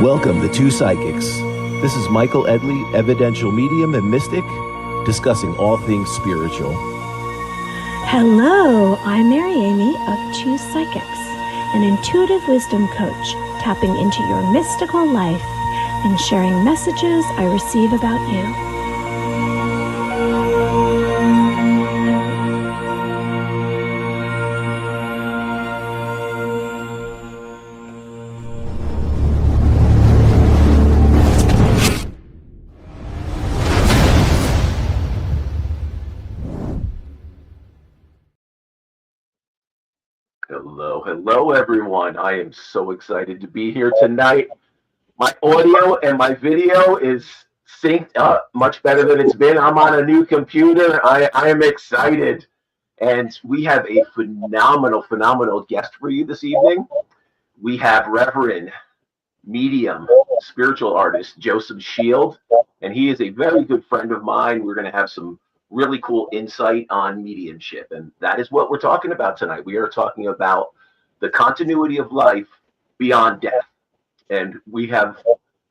Welcome to Two Psychics. This is Michael Edley, Evidential Medium and Mystic, discussing all things spiritual. Hello, I'm Mary Amy of Two Psychics, an intuitive wisdom coach, tapping into your mystical life and sharing messages I receive about you. Hello, everyone. I am so excited to be here tonight. My audio and my video is synced up much better than it's been. I'm on a new computer. I am excited. And we have a phenomenal guest for you this evening. We have Reverend Medium, spiritual artist, Joseph Shiel, and he is a very good friend of mine. We're going to have some really cool insight on mediumship, and that is what we're talking about tonight. We are talking about the continuity of life beyond death, and we have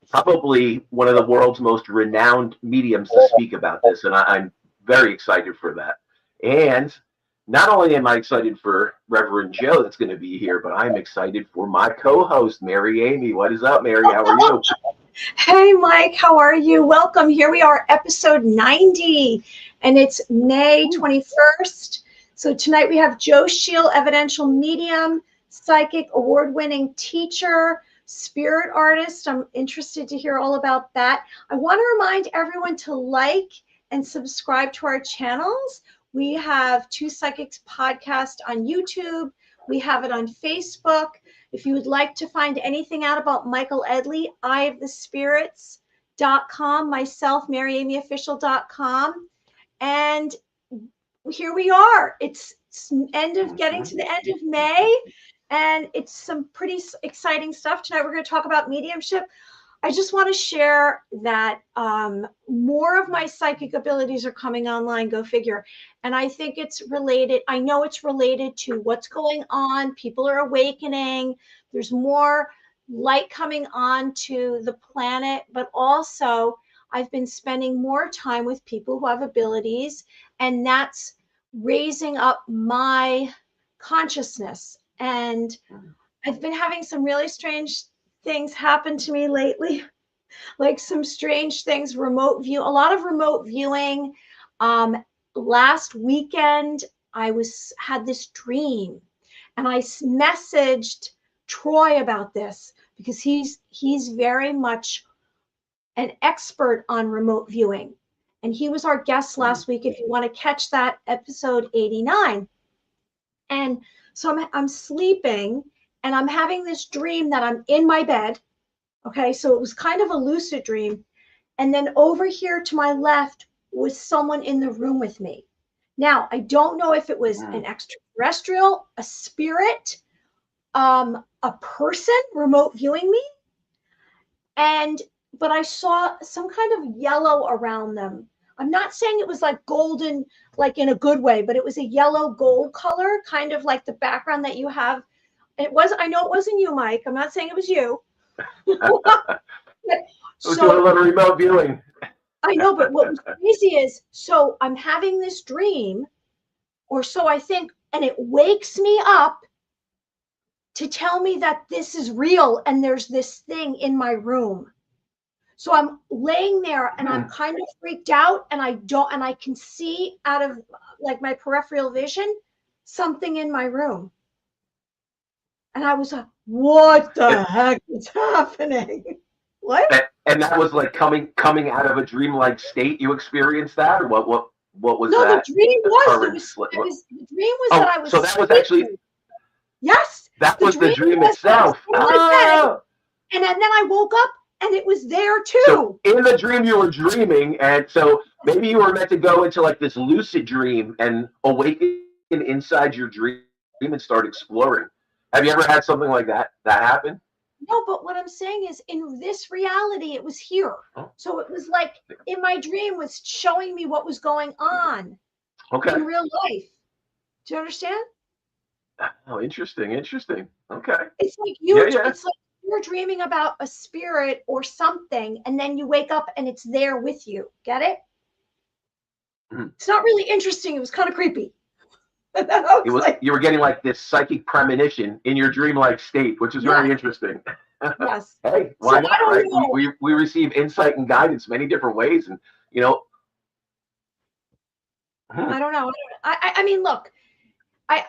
probably one of the world's most renowned mediums to speak about this, and I'm very excited for that. And not only am I excited for Reverend Joe that's going to be here, but I'm excited for my co-host, Mary Amy. What is up, Mary? How are you? Hey, Mike, how are you? Welcome. Here we are, episode 90, and it's May 21st. So tonight we have Joe Shiel, Evidential Medium, psychic, award-winning teacher, spirit artist. I'm interested to hear all about that. I want to remind everyone to like and subscribe to our channels. We have Two Psychics podcast on YouTube. We have it on Facebook. If you would like to find anything out about Michael Edley, eyeofthespirits.com, myself, MaryAmyOfficial.com. And here we are. It's getting to the end of May, and it's some pretty exciting stuff. Tonight we're going to talk about mediumship. I just want to share that more of my psychic abilities are coming online, go figure. And I think it's related. I know it's related to what's going on. People are awakening. There's more light coming on to the planet, but also I've been spending more time with people who have abilities, and that's raising up my consciousness. And I've been having some really strange things happen to me lately, like some strange things, a lot of remote viewing. Last weekend, I had this dream, and I messaged Troy about this because he's very much an expert on remote viewing, and he was our guest last week. If you want to catch that, episode 89. And so I'm sleeping, and I'm having this dream that I'm in my bed. Okay, so it was kind of a lucid dream. And then over here to my left was someone in the room with me. Now, I don't know if it was an extraterrestrial, a spirit, a person remote viewing me. But I saw some kind of yellow around them. I'm not saying it was like golden, like in a good way, but it was a yellow gold color, kind of like the background that you have. I know it wasn't you, Mike. I'm not saying it was you. So doing a little remote viewing. I know, but what was crazy is, so I'm having this dream, or so I think, and it wakes me up to tell me that this is real and there's this thing in my room. So I'm laying there and I'm kind of freaked out, and I can see out of like my peripheral vision something in my room. And I was like, what the heck is happening? What? And that was like coming out of a dreamlike state. You experienced that, or what was no, that? The dream was that I was. So that was actually. Yes. That was the dream itself. And then I woke up and it was there too. So in the dream you were dreaming, and so maybe you were meant to go into like this lucid dream and awaken inside your dream and start exploring. Have you ever had something like that happen? No, but what I'm saying is, in this reality, it was here. Oh. So it was like in my dream was showing me what was going on. Okay. In real life. Do you understand? Oh, interesting. Okay. It's like you. It's like you're dreaming about a spirit or something, and then you wake up and it's there with you. Get it? It's not really interesting. It was kind of creepy. You were getting like this psychic premonition in your dreamlike state, which is very interesting. Yes. Hey, why So not? Right? We receive insight and guidance many different ways, and I don't know. I mean, look, I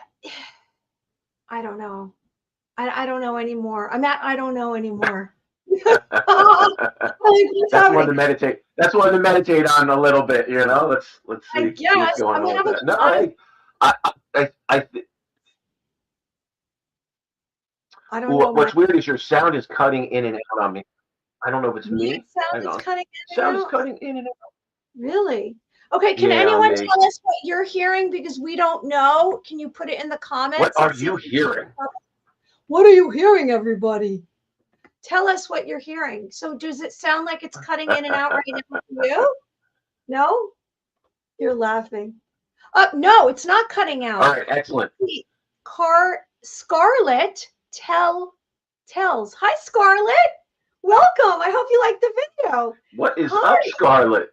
don't know. I don't know anymore. I don't know anymore. That's one to meditate. That's one to meditate on a little bit. Let's see what's going on with that. No, I don't know. What's weird is your sound is cutting in and out on me. I don't know if it's me. Sound is cutting in and out. Really? Okay, can anyone tell us what you're hearing? Because we don't know. Can you put it in the comments? What are you hearing? What are you hearing, everybody? Tell us what you're hearing. So does it sound like it's cutting in and out right now for you? No? You're laughing. No, it's not cutting out. All right, excellent. Scarlett tells. Hi, Scarlett. Welcome. I hope you like the video. What is up, Scarlett?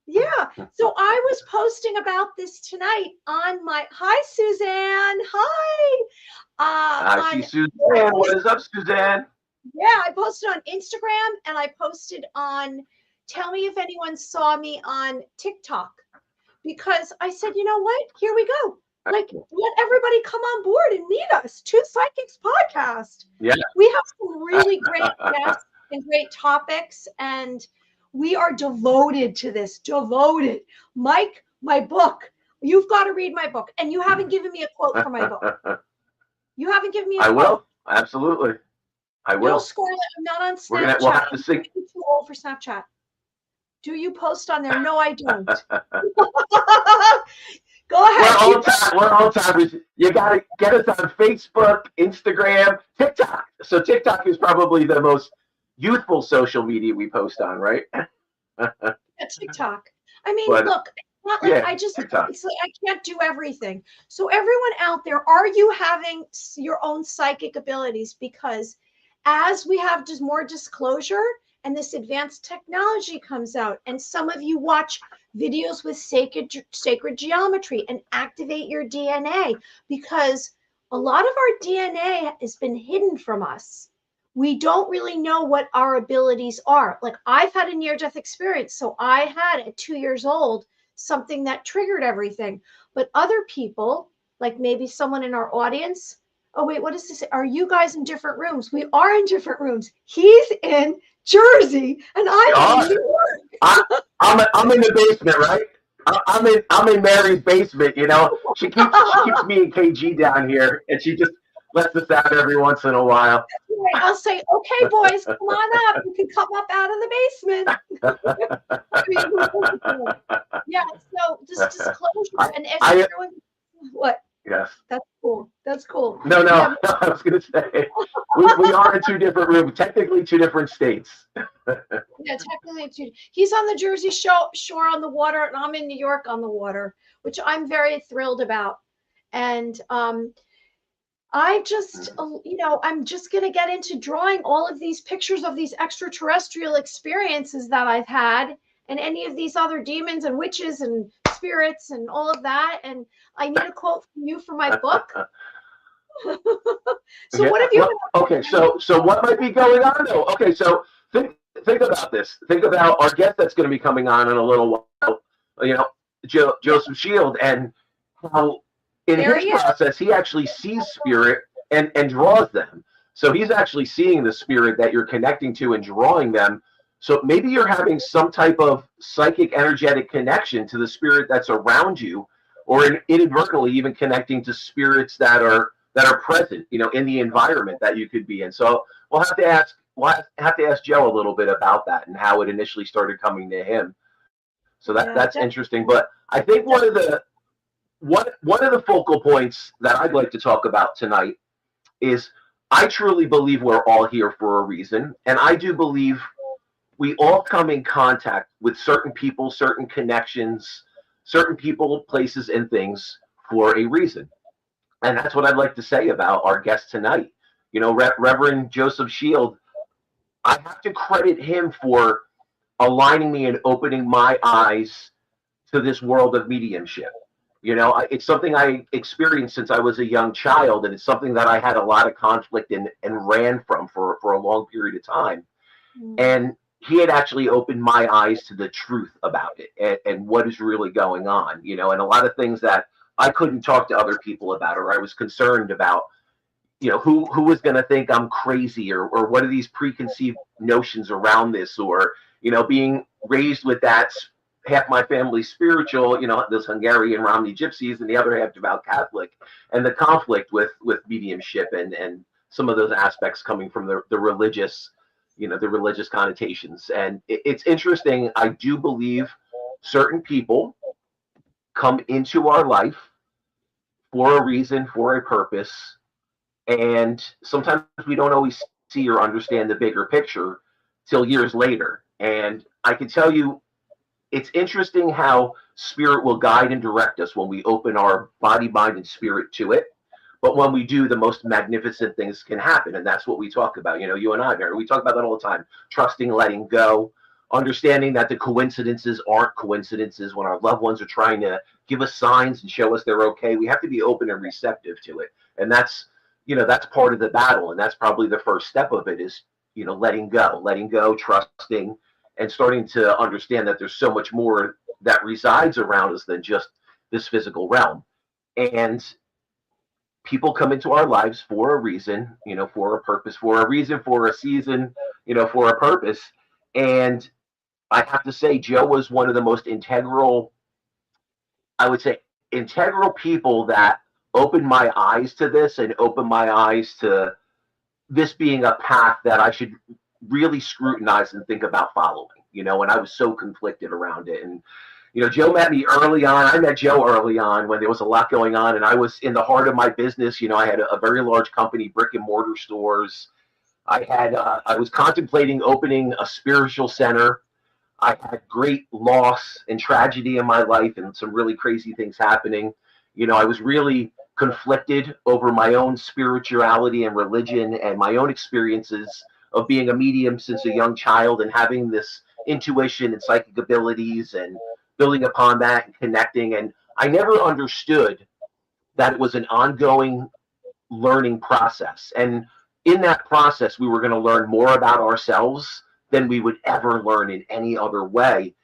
Yeah. So I was posting about this tonight on my. Hi, Suzanne. Hi. I see Suzanne. What is up, Suzanne? Yeah, I posted on Instagram and I posted on. Tell me if anyone saw me on TikTok, because I said, you know what? Here we go. Like, let everybody come on board and meet us. Two Psychics podcast. Yeah. We have some really great guests and great topics, and we are devoted to this. Devoted. Mike, my book. You've got to read my book. And you haven't given me a quote for my book. You haven't given me a quote. I will. Absolutely. I will. No, Scarlett, I'm not on Snapchat. We'll have to sing. I'm too old for Snapchat. Do you post on there? No, I don't. Go ahead. We're all timers. You got to get us on Facebook, Instagram, TikTok. So TikTok is probably the most youthful social media we post on, right? TikTok. I mean, look, it's not like it's like I can't do everything. So everyone out there, are you having your own psychic abilities? Because as we have just more disclosure and this advanced technology comes out, and some of you watch videos with sacred geometry and activate your DNA, because a lot of our DNA has been hidden from us. We don't really know what our abilities are. Like, I've had a near-death experience. So I had at 2 years old, something that triggered everything. But other people, like maybe someone in our audience, oh wait, what is this? Are you guys in different rooms? We are in different rooms. He's in Jersey and I'm in New York. I'm in the basement, right? I'm in Mary's basement, She keeps me and KG down here, and she just lets us out every once in a while. Right. I'll say, okay, boys, come on up. You can come up out of the basement. Yeah, so just disclosure. And if everyone, what? Yes. That's cool. That's cool. No, I was going to say, we are in two different rooms, technically two different states. Yeah, technically two. He's on the Jersey shore on the water, and I'm in New York on the water, which I'm very thrilled about. And I just, I'm just going to get into drawing all of these pictures of these extraterrestrial experiences that I've had, and any of these other demons and witches and spirits and all of that. And I need a quote from you for my book. So what have you been? Okay, so what might be going on though? Okay, so think about this. Think about our guest that's going to be coming on in a little while. Joseph Shield, and how in his process he actually sees spirit and draws them. So he's actually seeing the spirit that you're connecting to and drawing them. So maybe you're having some type of psychic energetic connection to the spirit that's around you, or inadvertently even connecting to spirits that are present, in the environment that you could be in. So we'll have to ask Joe a little bit about that and how it initially started coming to him. So that's interesting. But I think one of the focal points that I'd like to talk about tonight is, I truly believe we're all here for a reason, and I do believe we all come in contact with certain people, certain connections, certain people, places, and things for a reason. And that's what I'd like to say about our guest tonight. Reverend Joseph Shield, I have to credit him for aligning me and opening my eyes to this world of mediumship. It's something I experienced since I was a young child, and it's something that I had a lot of conflict in and ran from for a long period of time. And he had actually opened my eyes to the truth about it and what is really going on, and a lot of things that I couldn't talk to other people about, or I was concerned about, who was going to think I'm crazy, or what are these preconceived notions around this, or, being raised with that half my family spiritual, those Hungarian Romney gypsies and the other half devout Catholic, and the conflict with mediumship and some of those aspects coming from the religious, the religious connotations. And it's interesting. I do believe certain people come into our life for a reason, for a purpose. And sometimes we don't always see or understand the bigger picture till years later. And I can tell you, it's interesting how spirit will guide and direct us when we open our body, mind, and spirit to it. But when we do, the most magnificent things can happen. And that's what we talk about. You and I, Mary, we talk about that all the time. Trusting, letting go, understanding that the coincidences aren't coincidences. When our loved ones are trying to give us signs and show us they're okay, we have to be open and receptive to it. And that's part of the battle. And that's probably the first step of it is, letting go, trusting, and starting to understand that there's so much more that resides around us than just this physical realm. And people come into our lives for a reason, for a purpose, for a reason, for a season, for a purpose. And I have to say, Joe was one of the most integral people that opened my eyes to this and opened my eyes to this being a path that I should really scrutinize and think about following, and I was so conflicted around it. And, Joe met me early on. I met Joe early on when there was a lot going on, and I was in the heart of my business. I had a very large company, brick and mortar stores. I was contemplating opening a spiritual center. I had great loss and tragedy in my life and some really crazy things happening. I was really conflicted over my own spirituality and religion and my own experiences of being a medium since a young child and having this intuition and psychic abilities and building upon that and connecting. And I never understood that it was an ongoing learning process. And in that process, we were going to learn more about ourselves than we would ever learn in any other way.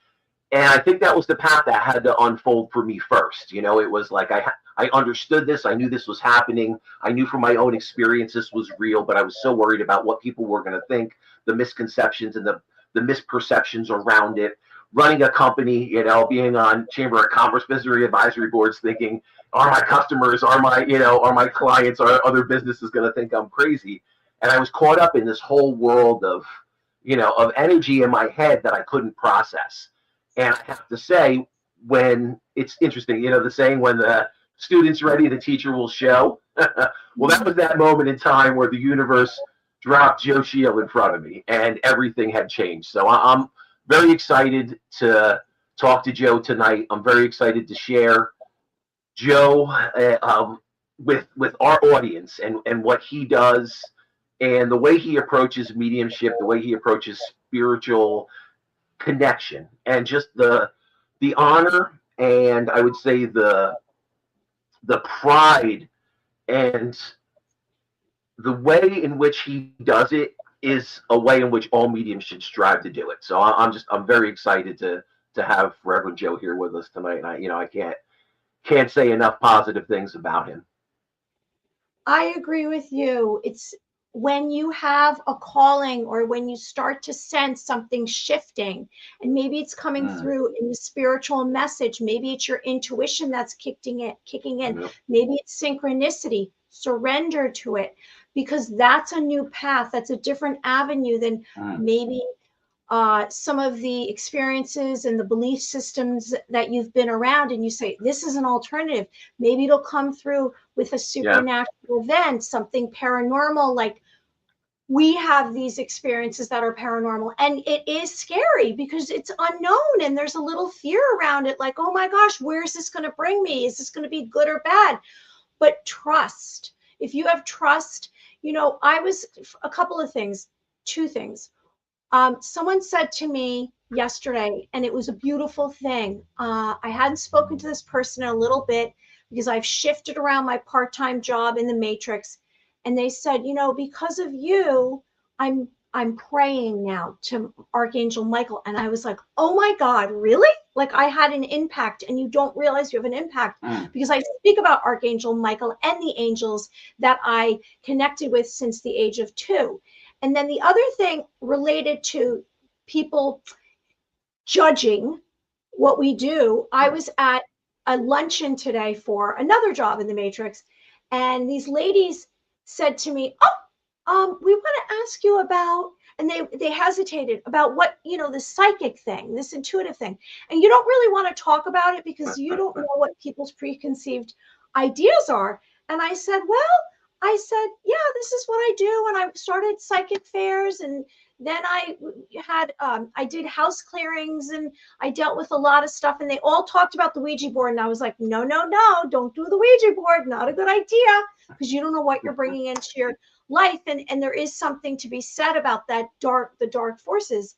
And I think that was the path that had to unfold for me first. It was like I understood this. I knew this was happening. I knew from my own experience this was real, but I was so worried about what people were going to think, the misconceptions and the misperceptions around it. Running a company, being on Chamber of Commerce Business Advisory Boards, thinking, are my customers, are my clients, are other businesses going to think I'm crazy? And I was caught up in this whole world of energy in my head that I couldn't process. And I have to say, when it's interesting, the saying, when the student's ready, the teacher will show. Well, that was that moment in time where the universe dropped Joe Shiel in front of me and everything had changed. So I'm very excited to talk to Joe tonight. I'm very excited to share Joe with our audience and what he does and the way he approaches mediumship, the way he approaches spiritual connection, and just the honor, and I would say the pride, and the way in which he does it is a way in which all mediums should strive to do it. So I'm very excited to have Reverend Joe here with us tonight. And I can't say enough positive things about him. I agree with you. It's when you have a calling, or when you start to sense something shifting, and maybe it's coming through in the spiritual message, maybe it's your intuition that's kicking in, maybe it's synchronicity, surrender to it, because that's a new path. That's a different avenue than maybe some of the experiences and the belief systems that you've been around, and you say, this is an alternative. Maybe it'll come through with a supernatural event, something paranormal. Like, we have these experiences that are paranormal, and it is scary because it's unknown and there's a little fear around it. Like, oh my gosh, where's this going to bring me? Is this going to be good or bad? But trust. If you have trust You know, I was a couple of things, two things. Someone said to me yesterday, and it was a beautiful thing. I hadn't spoken to this person in a little bit because I've shifted around my part-time job in the Matrix. And they said, you know, because of you, I'm praying now to Archangel Michael. And I was like, oh my God, really? Like I had an impact, and you don't realize you have an impact because I speak about Archangel Michael and the angels that I connected with since the age of 2. And then the other thing related to people judging what we do, I was at a luncheon today for another job in the Matrix, and these ladies said to me, we want to ask you about, and they hesitated about what, you know, this psychic thing, this intuitive thing. And you don't really want to talk about it because you don't know what people's preconceived ideas are. And I said, yeah, this is what I do. And I started psychic fairs, and then I did house clearings, and I dealt with a lot of stuff, and they all talked about the Ouija board. And I was like, no, don't do the Ouija board. Not a good idea, because you don't know what you're bringing into your life. And there is something to be said about the dark forces.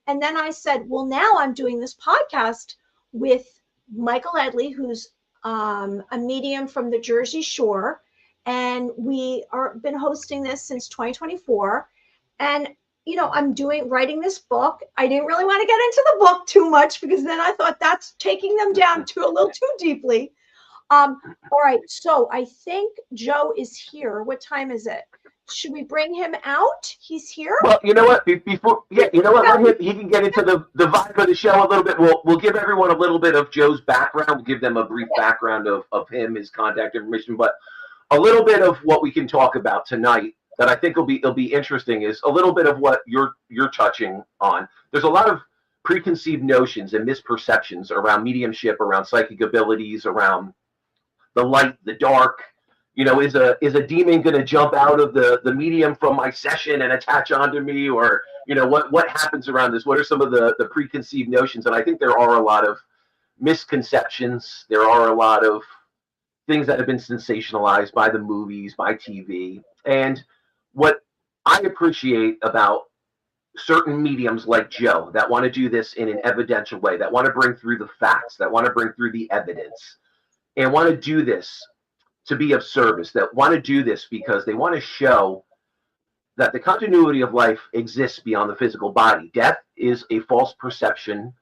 And then I said, well, now I'm doing this podcast with Michael Edley, who's a medium from the Jersey Shore. And we are been hosting this since 2024. And, you know, I'm writing this book. I didn't really want to get into the book too much because then I thought that's taking them down to a little too deeply. All right. So I think Joe is here. What time is it? Should we bring him out? He's here. Well, you know what? Before, yeah, you know what? He can get into the vibe of the show a little bit. We'll give everyone a little bit of Joe's background. We'll give them a brief background of him, his contact information, but a little bit of what we can talk about tonight that I think it'll be interesting is a little bit of what you're touching on. There's a lot of preconceived notions and misperceptions around mediumship, around psychic abilities, around the light, the dark. You know, is a demon going to jump out of the medium from my session and attach onto me? Or, you know, what happens around this? What are some of the preconceived notions? And I think there are a lot of misconceptions. There are a lot of things that have been sensationalized by the movies, by TV. And what I appreciate about certain mediums like Joe that want to do this in an evidential way, that want to bring through the facts, that want to bring through the evidence, and want to do this to be of service, that want to do this because they want to show that the continuity of life exists beyond the physical body. Death is a false perception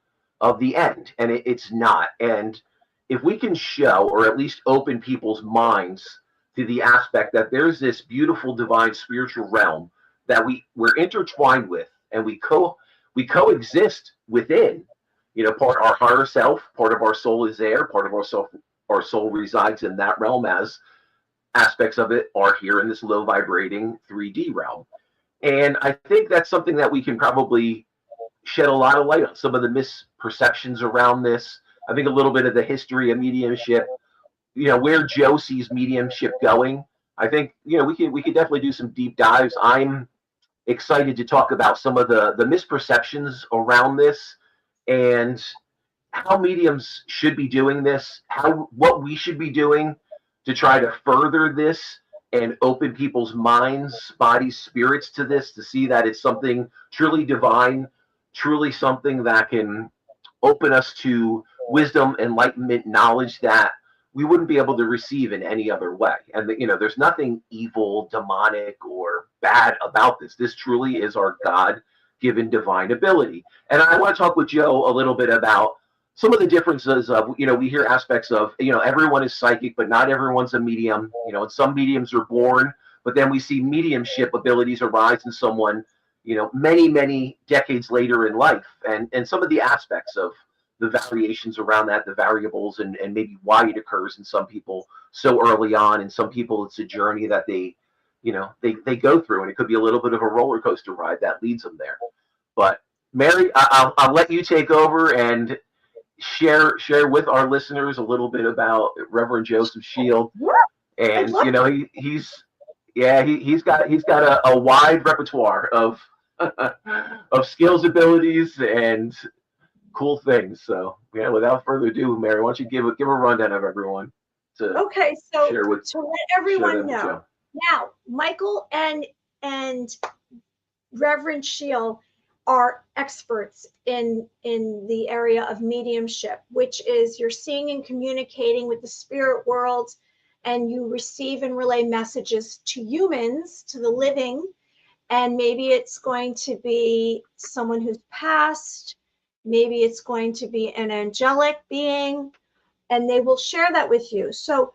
of the end, and it's not. And if we can show, or at least open people's minds to the aspect that there's this beautiful divine spiritual realm that we're intertwined with, and we coexist within, you know, part our higher self, part of our soul is there, part of our soul resides in that realm, as aspects of it are here in this low vibrating 3D realm. And I think that's something that we can probably shed a lot of light on, some of the misperceptions around this. I think a little bit of the history of mediumship, you know, where Joe sees mediumship going. I think, you know, we could definitely do some deep dives. I'm excited to talk about some of the misperceptions around this and how mediums should be doing this, what we should be doing to try to further this and open people's minds, bodies, spirits to this, to see that it's something truly divine, truly something that can open us to wisdom, enlightenment, knowledge that we wouldn't be able to receive in any other way. And, you know, there's nothing evil, demonic, or bad about this. This truly is our God-given divine ability. And I want to talk with Joe a little bit about some of the differences of, you know, we hear aspects of, you know, everyone is psychic, but not everyone's a medium. You know, and some mediums are born, but then we see mediumship abilities arise in someone, you know, many, many decades later in life. And some of the aspects of the variations around that, the variables, and maybe why it occurs in some people so early on. And some people, it's a journey that they go through, and it could be a little bit of a roller coaster ride that leads them there. But Mary, I'll let you take over and share with our listeners a little bit about Reverend Joseph Shiel. And, you know, he's got a wide repertoire of skills, abilities, and cool things. So yeah, without further ado, Mary, why don't you give a rundown of everyone to okay, so share with, to let everyone know, Now, Michael and Reverend Shiel are experts in the area of mediumship, which is you're seeing and communicating with the spirit world, and you receive and relay messages to humans, to the living, and maybe it's going to be someone who's passed, maybe it's going to be an angelic being, and they will share that with you. So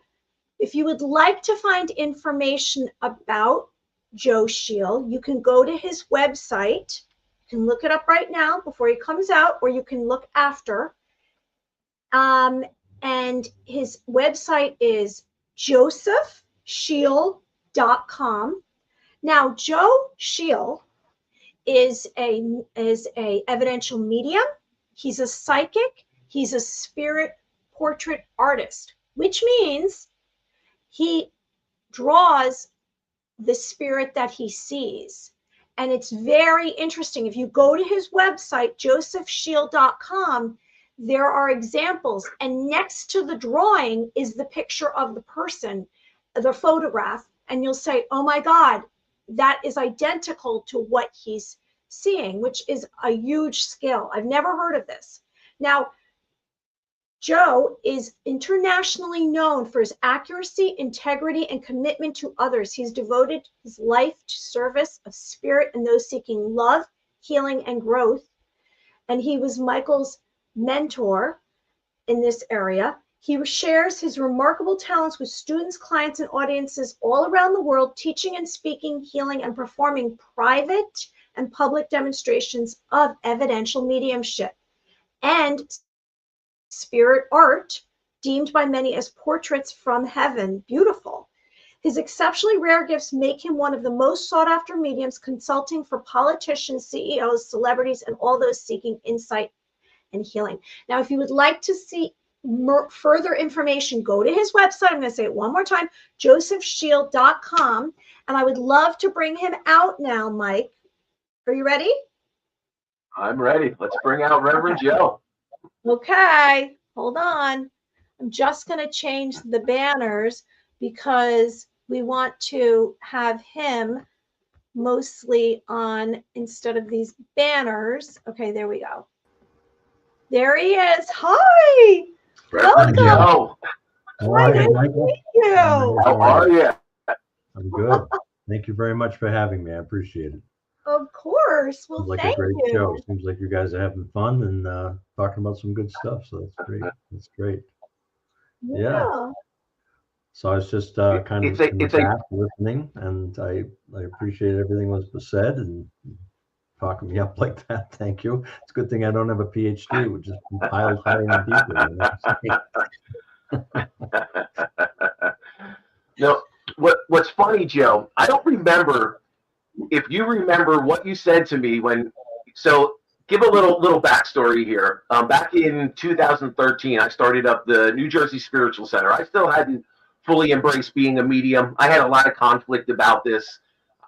if you would like to find information about Joe Shiel, you can go to his website. You can look it up right now before he comes out, or you can look after. And his website is josephshiel.com. Now, Joe Shiel is a evidential medium. He's a psychic. He's a spirit portrait artist, which means he draws the spirit that he sees. And it's very interesting. If you go to his website, josephshiel.com, there are examples. And next to the drawing is the picture of the person, the photograph. And you'll say, oh my God, that is identical to what he's seeing, which is a huge skill. I've never heard of this. Now, Joe is internationally known for his accuracy, integrity, and commitment to others. He's devoted his life to service of spirit and those seeking love, healing, and growth. And he was Michael's mentor in this area. He shares his remarkable talents with students, clients, and audiences all around the world, teaching and speaking, healing, and performing private and public demonstrations of evidential mediumship and spirit art, deemed by many as portraits from heaven. Beautiful. His exceptionally rare gifts make him one of the most sought after mediums, consulting for politicians, CEOs, celebrities, and all those seeking insight and healing. Now, if you would like to see further information, go to his website. I'm going to say it one more time, josephshiel.com. And I would love to bring him out now, Mike. Are you ready? I'm ready. Let's bring out Reverend Joe. Okay, hold on. I'm just going to change the banners because we want to have him mostly on instead of these banners. Okay, there we go. There he is. Hi. Reverend Joe. Hi, nice to meet you. How are you? I'm good. Thank you very much for having me. I appreciate it. Of course. Well, Seems like thank a great you. show. Seems like you guys are having fun and talking about some good stuff. So that's great. That's great. Yeah. So I was just kind of in the back listening, and I appreciate everything that was said and talking me up like that. Thank you. It's a good thing I don't have a PhD, which is piled higher and deeper. No, what's funny, Joe, I don't remember if you remember what you said to me when, so give a little backstory here. Back in 2013, I started up the New Jersey Spiritual Center. I still hadn't fully embraced being a medium. I had a lot of conflict about this.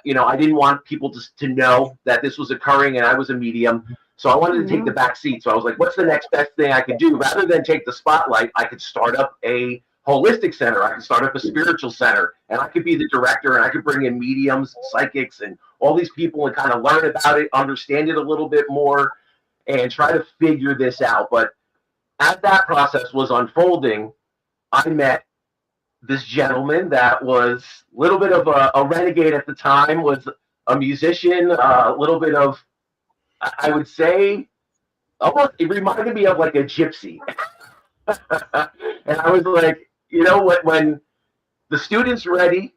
You know, I didn't want people to know that this was occurring and I was a medium. So I wanted to take the back seat. So I was like, what's the next best thing I could do? Rather than take the spotlight, I could start up a holistic center. I could start up a spiritual center, and I could be the director, and I could bring in mediums, psychics, and all these people and kind of learn about it, understand it a little bit more, and try to figure this out. But as that process was unfolding, I met this gentleman that was a little bit of a renegade at the time, was a musician, a little bit of, I would say, almost, it reminded me of like a gypsy. And I was like, you know what, when the student's ready,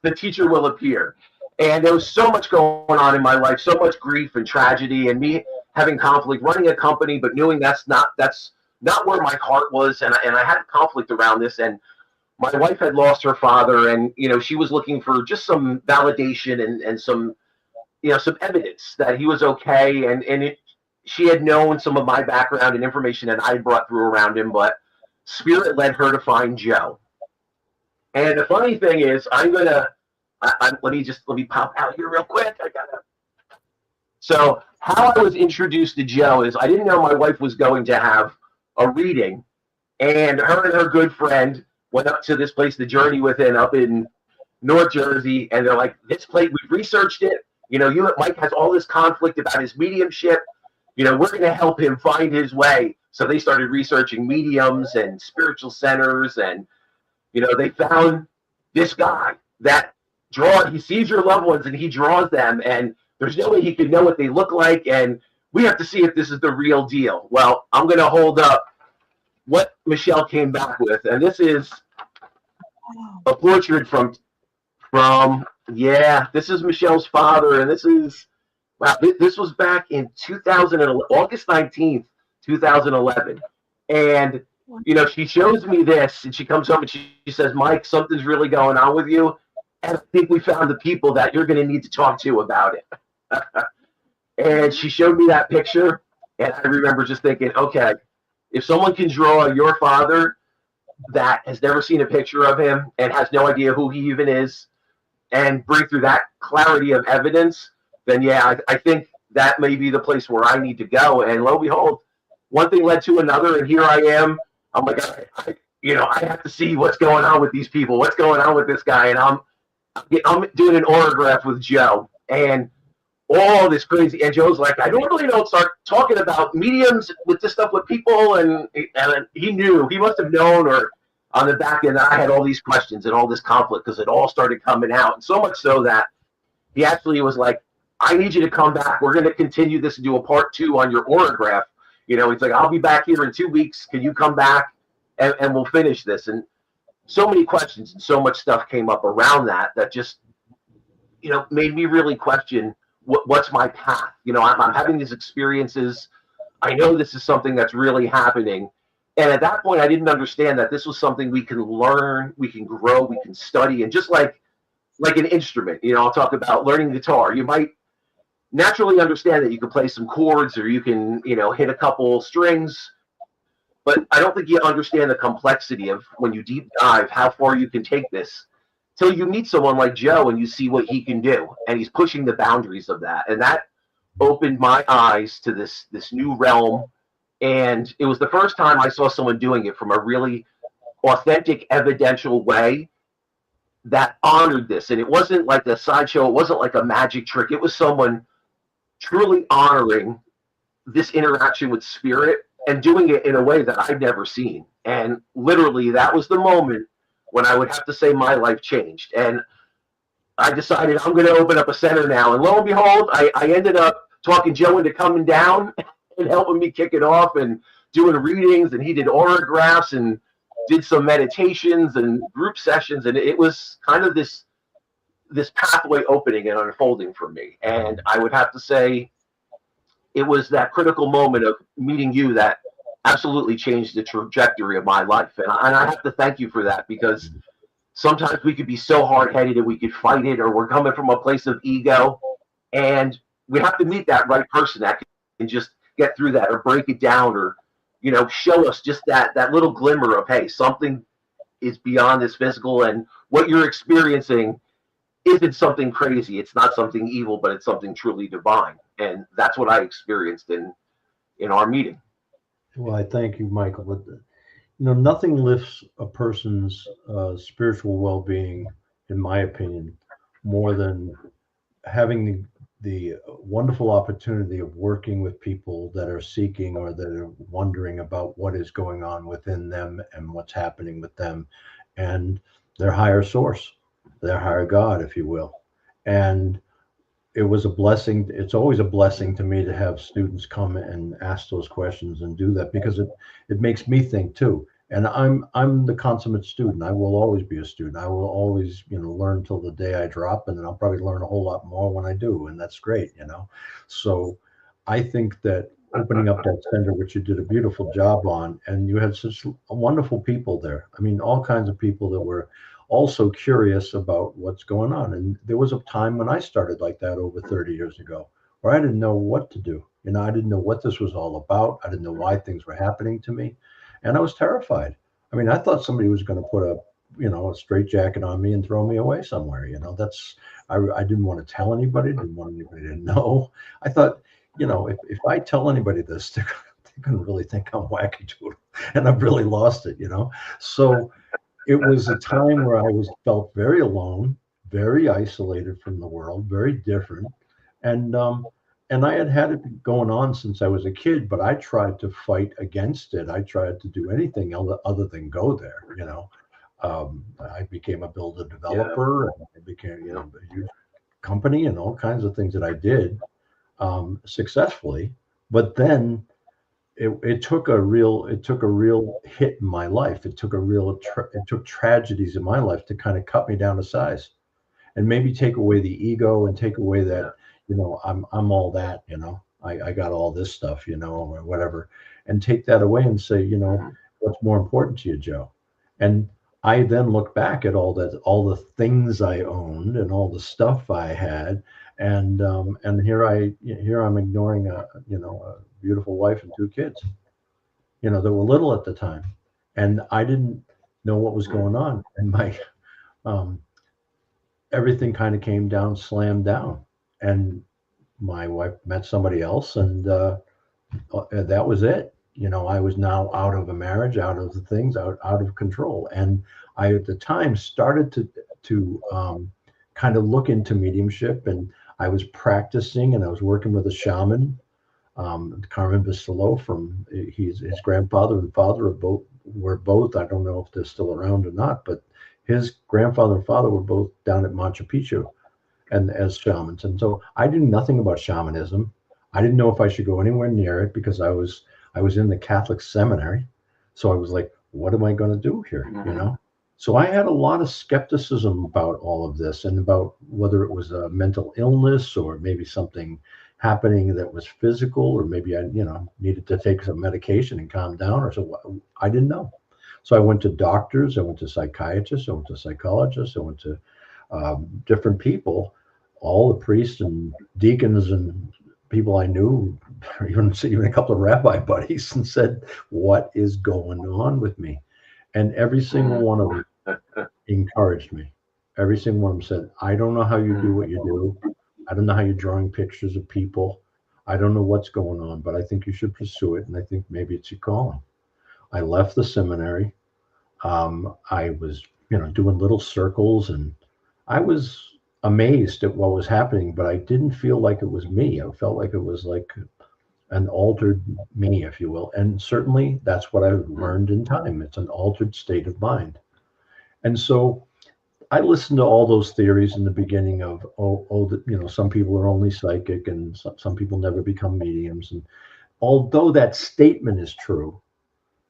the teacher will appear. And there was so much going on in my life, so much grief and tragedy, and me having conflict, running a company, but knowing that's not where my heart was. And I had conflict around this. And my wife had lost her father, and, you know, she was looking for just some validation and some, you know, some evidence that he was okay. And she had known some of my background and information that I brought through around him, but Spirit led her to find Joe. And the funny thing is, let me pop out here real quick. So how I was introduced to Joe is I didn't know my wife was going to have a reading, and her good friend went up to this place, The Journey Within, up in North Jersey, and they're like, this place, we've researched it. You know, Mike has all this conflict about his mediumship. You know, we're going to help him find his way. So they started researching mediums and spiritual centers, and you know, they found this guy that he sees your loved ones and he draws them, and there's no way he could know what they look like, and we have to see if this is the real deal. Well, I'm going to hold up what Michelle came back with, and this is a portrait from this is Michelle's father, and this is, wow, this was back in August 19th, 2011. And, you know, she shows me this, and she comes home and she says, Mike, something's really going on with you, and I think we found the people that you're going to need to talk to about it. And she showed me that picture, and I remember just thinking, okay, if someone can draw your father that has never seen a picture of him and has no idea who he even is, and bring through that clarity of evidence, then yeah, I think that may be the place where I need to go. And lo and behold, one thing led to another, and here I am. I'm like, I have to see what's going on with these people, what's going on with this guy, and I'm doing an autograph with Joe, and all this crazy. And Joe's like, I normally don't start talking about mediums with this stuff with people, and he knew, he must have known, or on the back end, I had all these questions and all this conflict because it all started coming out. And so much so that he actually was like, I need you to come back. We're going to continue this and do a part 2 on your autograph. You know, he's like, I'll be back here in 2 weeks. Can you come back and we'll finish this? And so many questions and so much stuff came up around that just, you know, made me really question what's my path. You know, I'm having these experiences. I know this is something that's really happening. And at that point, I didn't understand that this was something we can learn, we can grow, we can study. And just like an instrument, you know, I'll talk about learning guitar. You might naturally understand that you can play some chords, or you can, you know, hit a couple strings. But I don't think you understand the complexity of, when you deep dive, how far you can take this till you meet someone like Joe and you see what he can do. And he's pushing the boundaries of that. And that opened my eyes to this new realm. And it was the first time I saw someone doing it from a really authentic, evidential way that honored this. And it wasn't like a sideshow. It wasn't like a magic trick. It was someone truly honoring this interaction with spirit and doing it in a way that I'd never seen. And literally, that was the moment when I would have to say my life changed. And I decided I'm going to open up a center now. And lo and behold, I ended up talking Joe into coming down and helping me kick it off and doing readings, and he did autographs and did some meditations and group sessions, and it was kind of this pathway opening and unfolding for me. And I would have to say it was that critical moment of meeting you that absolutely changed the trajectory of my life. And I have to thank you for that, because sometimes we could be so hard-headed and we could fight it, or we're coming from a place of ego, and we have to meet that right person that can just get through that, or break it down, or, you know, show us just that little glimmer of, hey, something is beyond this physical, and what you're experiencing isn't something crazy. It's not something evil, but it's something truly divine. And that's what I experienced in our meeting. Well, I thank you, Michael. You know, nothing lifts a person's spiritual well-being, in my opinion, more than having the wonderful opportunity of working with people that are seeking, or that are wondering about what is going on within them and what's happening with them and their higher source, their higher God, if you will. And it was a blessing. It's always a blessing to me to have students come and ask those questions and do that, because it makes me think too. And I'm the consummate student. I will always be a student. I will always, you know, learn till the day I drop, and then I'll probably learn a whole lot more when I do, and that's great, you know. So I think that opening up that center, which you did a beautiful job on, and you had such wonderful people there. I mean, all kinds of people that were also curious about what's going on. And there was a time when I started like that over 30 years ago, where I didn't know what to do. You know, I didn't know what this was all about. I didn't know why things were happening to me. And I was terrified. I mean, I thought somebody was going to put a straitjacket on me and throw me away somewhere. You know, I didn't want to tell anybody, didn't want anybody to know. I thought, you know, if I tell anybody this, they're going to really think I'm wackadoodle, and I've really lost it, you know. So it was a time where I felt very alone, very isolated from the world, very different. And I had it going on since I was a kid, but I tried to fight against it. I tried to do anything other than go there, you know. I became a builder developer, and I became, you know, a huge company and all kinds of things that I did successfully. But then it took a real hit in my life. It took it took tragedies in my life to kind of cut me down to size, and maybe take away the ego and take away that, you know, I'm all that, you know, I got all this stuff, you know, or whatever, and take that away and say, you know, what's more important to you, Joe? And I then look back at all the things I owned and all the stuff I had, and here I'm ignoring a beautiful wife and 2 kids, you know, that were little at the time, and I didn't know what was going on, and my everything kind of came down, slammed down, and my wife met somebody else, and that was it. You know, I was now out of a marriage, out of the things, out of control. And I, at the time, started to kind of look into mediumship, and I was practicing, and I was working with a shaman, Carmen Bisolo, from his grandfather and father were both, I don't know if they're still around or not, but his grandfather and father were both down at Machu Picchu and as shamans. And so I knew nothing about shamanism. I didn't know if I should go anywhere near it, because I was in the Catholic seminary. So I was like, what am I going to do here? You know? So I had a lot of skepticism about all of this, and about whether it was a mental illness or maybe something happening that was physical, or maybe I, you know, needed to take some medication and calm down, or so. I didn't know. So I went to doctors, I went to psychiatrists, I went to psychologists, I went to different people, all the priests and deacons and people I knew, even a couple of rabbi buddies, and said, what is going on with me? And every single one of them encouraged me. Every single one of them said, I don't know how you do what you do. I don't know how you're drawing pictures of people. I don't know what's going on, but I think you should pursue it. And I think maybe it's your calling. I left the seminary. I was, you know, doing little circles, and I was amazed at what was happening, but I didn't feel like it was me. I felt like it was like an altered me, if you will. And certainly that's what I've learned in time. It's an altered state of mind. And so I listened to all those theories in the beginning of, that, you know, some people are only psychic, and some people never become mediums. And although that statement is true,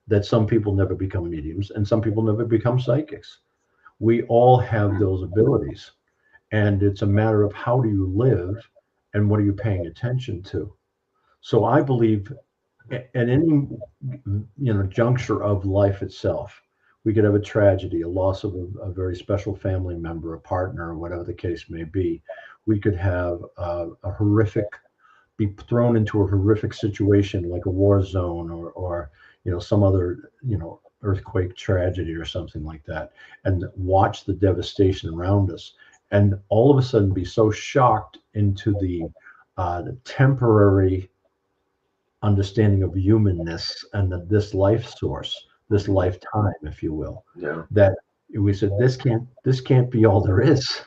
that some people never become mediums and some people never become psychics, we all have those abilities. And it's a matter of how do you live and what are you paying attention to. So I believe at any, you know, juncture of life itself, we could have a tragedy, a loss of a very special family member, a partner, or whatever the case may be. We could have be thrown into a horrific situation like a war zone, or you know, some other, you know, earthquake tragedy or something like that, and watch the devastation around us, and all of a sudden be so shocked into the temporary understanding of humanness and this life source, this lifetime, if you will, that we said, this can't be all there is.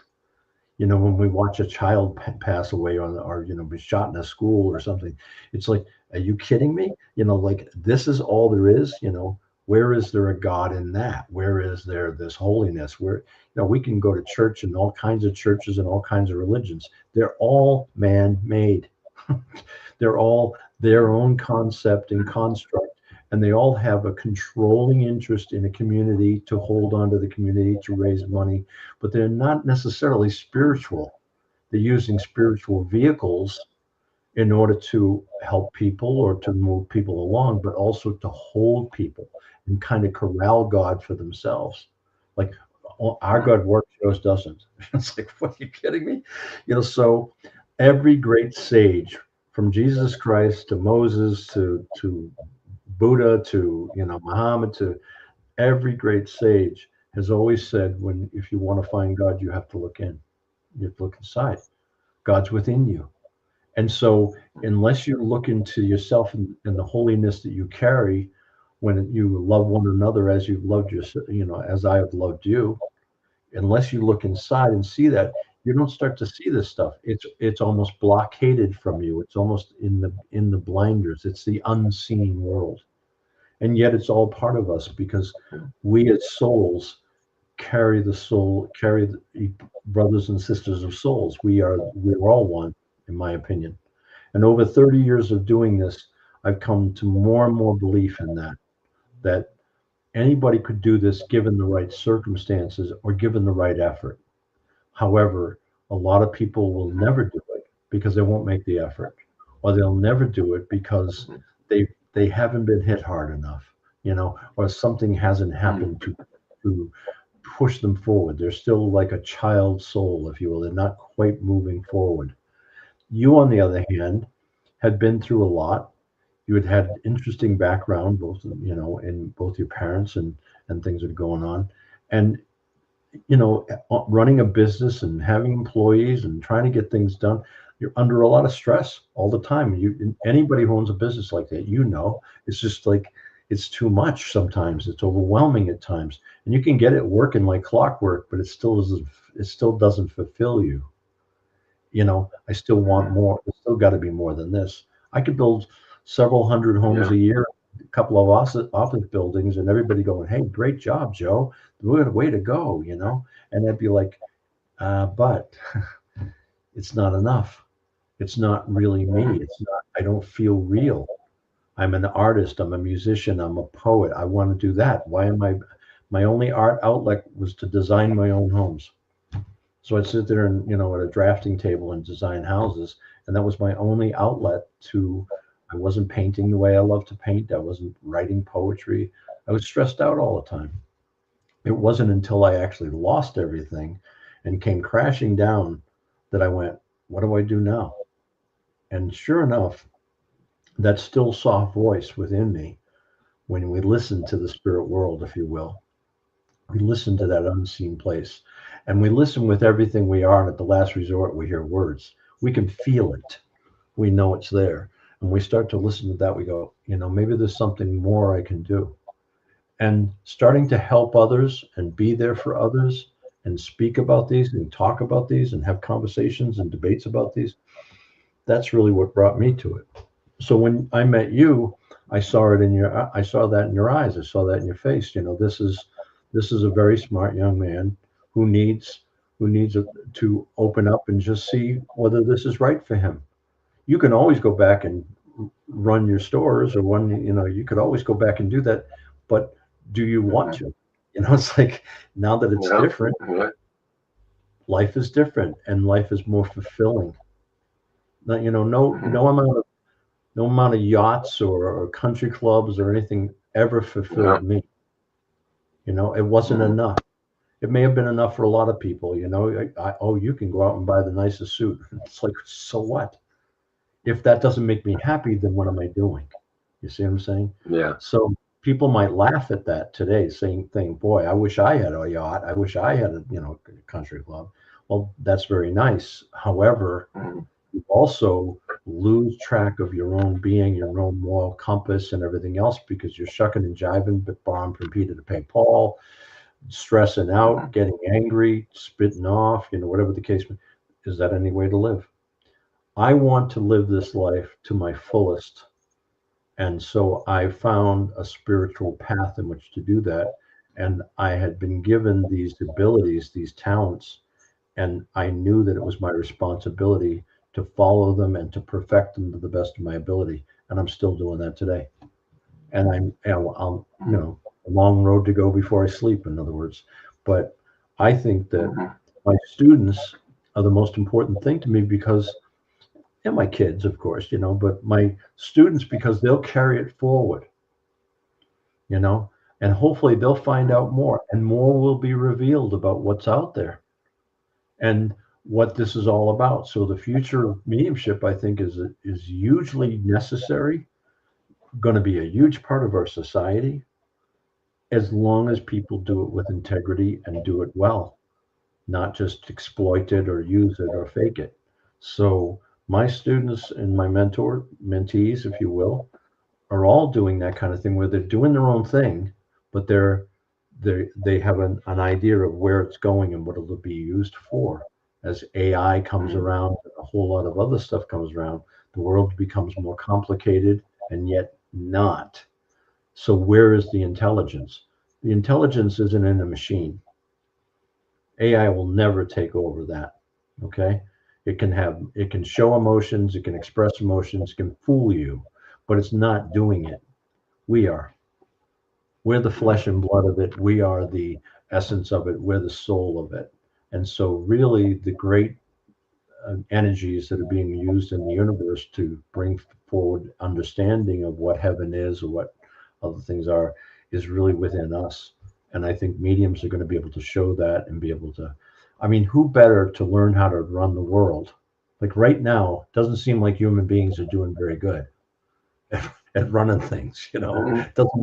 You know, when we watch a child pass away, or you know, be shot in a school or something, it's like, are you kidding me? You know, like, this is all there is. You know, where is there a God in that? Where is there this holiness? Where, you know, we can go to church, and all kinds of churches and all kinds of religions. They're all man-made. They're all their own concept and construct. And they all have a controlling interest in a community, to hold on to the community, to raise money, but they're not necessarily spiritual. They're using spiritual vehicles in order to help people or to move people along, but also to hold people and kind of corral God for themselves. Like, our God works, yours doesn't. It's like, what, are you kidding me? You know, so every great sage, from Jesus Christ to Moses to Buddha to, you know, Muhammad, to every great sage, has always said, if you want to find God, you have to look in. You have to look inside. God's within you. And so unless you look into yourself and the holiness that you carry, when you love one another as you've loved yourself, you know, as I have loved you, unless you look inside and see that, you don't start to see this stuff. It's almost blockaded from you. It's almost in the blinders. It's the unseen world. And yet it's all part of us, because we as souls carry the brothers and sisters of souls. We're all one, in my opinion. And over 30 years of doing this, I've come to more and more belief in that anybody could do this given the right circumstances or given the right effort. However, a lot of people will never do it because they won't make the effort, or they'll never do it because they haven't been hit hard enough, or something hasn't happened to push them forward. They're still like a child soul, if you will. They're not quite moving forward. You, on the other hand, had been through a lot. You had interesting background, both in both your parents and things that are going on, and running a business and having employees and trying to get things done. You're under a lot of stress all the time. Anybody who owns a business like that, it's just like, it's too much sometimes. It's overwhelming at times, and you can get it working like clockwork, but it still doesn't fulfill you. I still want more. There's still got to be more than this. I could build several hundred homes a year, a couple of office buildings, and everybody going, "Hey, great job, Joe. Way to go," And I'd be like, but it's not enough. It's not really me. I don't feel real. I'm an artist. I'm a musician. I'm a poet. I want to do that. Why am my only art outlet was to design my own homes. So I'd sit there and, at a drafting table and design houses. And that was my only outlet I wasn't painting the way I love to paint. I wasn't writing poetry. I was stressed out all the time. It wasn't until I actually lost everything and came crashing down that I went, what do I do now? And sure enough, that still soft voice within me, when we listen to the spirit world, if you will, we listen to that unseen place, and we listen with everything we are. And at the last resort, we hear words. We can feel it. We know it's there. And we start to listen to that. We go, maybe there's something more I can do. And starting to help others and be there for others and speak about these and talk about these and have conversations and debates about these, that's really what brought me to it. So when I met you, I saw that in your eyes. I saw that in your face. This is a very smart young man who needs to open up and just see whether this is right for him. You can always go back and run your stores, or you could always go back and do that, but do you want to? It's like, now that it's different, life is different, and life is more fulfilling. No amount of yachts or country clubs or anything ever fulfilled me. It wasn't enough. It may have been enough for a lot of people. You can go out and buy the nicest suit. It's like, so what? If that doesn't make me happy, then what am I doing? You see what I'm saying? Yeah. So people might laugh at that today, saying, boy, I wish I had a yacht. I wish I had a country club. Well, that's very nice. However, you also lose track of your own being, your own moral compass and everything else, because you're shucking and jiving, but borrowing from Peter to pay Paul, stressing out, getting angry, spitting off, whatever the case. Is that any way to live? I want to live this life to my fullest. And so I found a spiritual path in which to do that. And I had been given these abilities, these talents, and I knew that it was my responsibility to follow them and to perfect them to the best of my ability. And I'm still doing that today. And I'm a long road to go before I sleep, in other words. But I think that my students are the most important thing to me, because, and my kids, of course, but my students, because they'll carry it forward, and hopefully they'll find out more, and more will be revealed about what's out there and what this is all about. So the future of mediumship, I think, is hugely necessary, going to be a huge part of our society, as long as people do it with integrity and do it well, not just exploit it or use it or fake it. So my students and my mentees, if you will, are all doing that kind of thing, where they're doing their own thing, but they're they have an idea of where it's going and what it'll be used for. As AI comes around, and a whole lot of other stuff comes around, the world becomes more complicated and yet not. So where is the intelligence? The intelligence isn't in a machine. AI will never take over that. Okay? It can show emotions, it can express emotions, it can fool you, but it's not doing it. We are. We're the flesh and blood of it. We are the essence of it. We're the soul of it. And so really the great energies that are being used in the universe to bring forward understanding of what heaven is or what other things are is really within us. And I think mediums are going to be able to show that and be able to, I mean, who better to learn how to run the world? Like right now, it doesn't seem like human beings are doing very good at running things, you know. Doesn't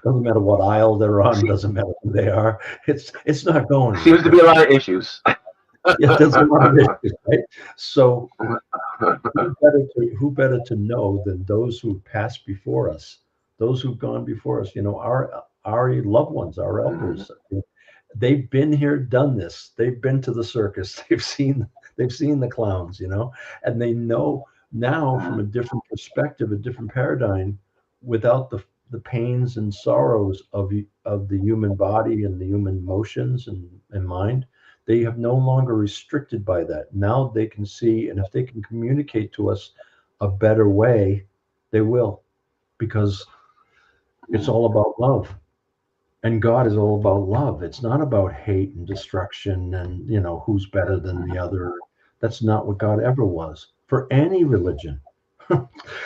matter what aisle they're on, doesn't matter who they are. It's not going. Seems to be a lot of issues. Yeah, there's a lot of issues, right? So who better to know than those who passed before us, those who've gone before us, you know, our loved ones, our elders. They've been here, done this. They've been to the circus. They've seen the clowns, you know, and they know now from a different perspective, a different paradigm, without the pains and sorrows of the human body and the human emotions and mind. They have no longer restricted by that. Now they can see, and if they can communicate to us a better way, they will, because it's all about love. And God is all about love. It's not about hate and destruction and, you know, who's better than the other. That's not what God ever was for any religion.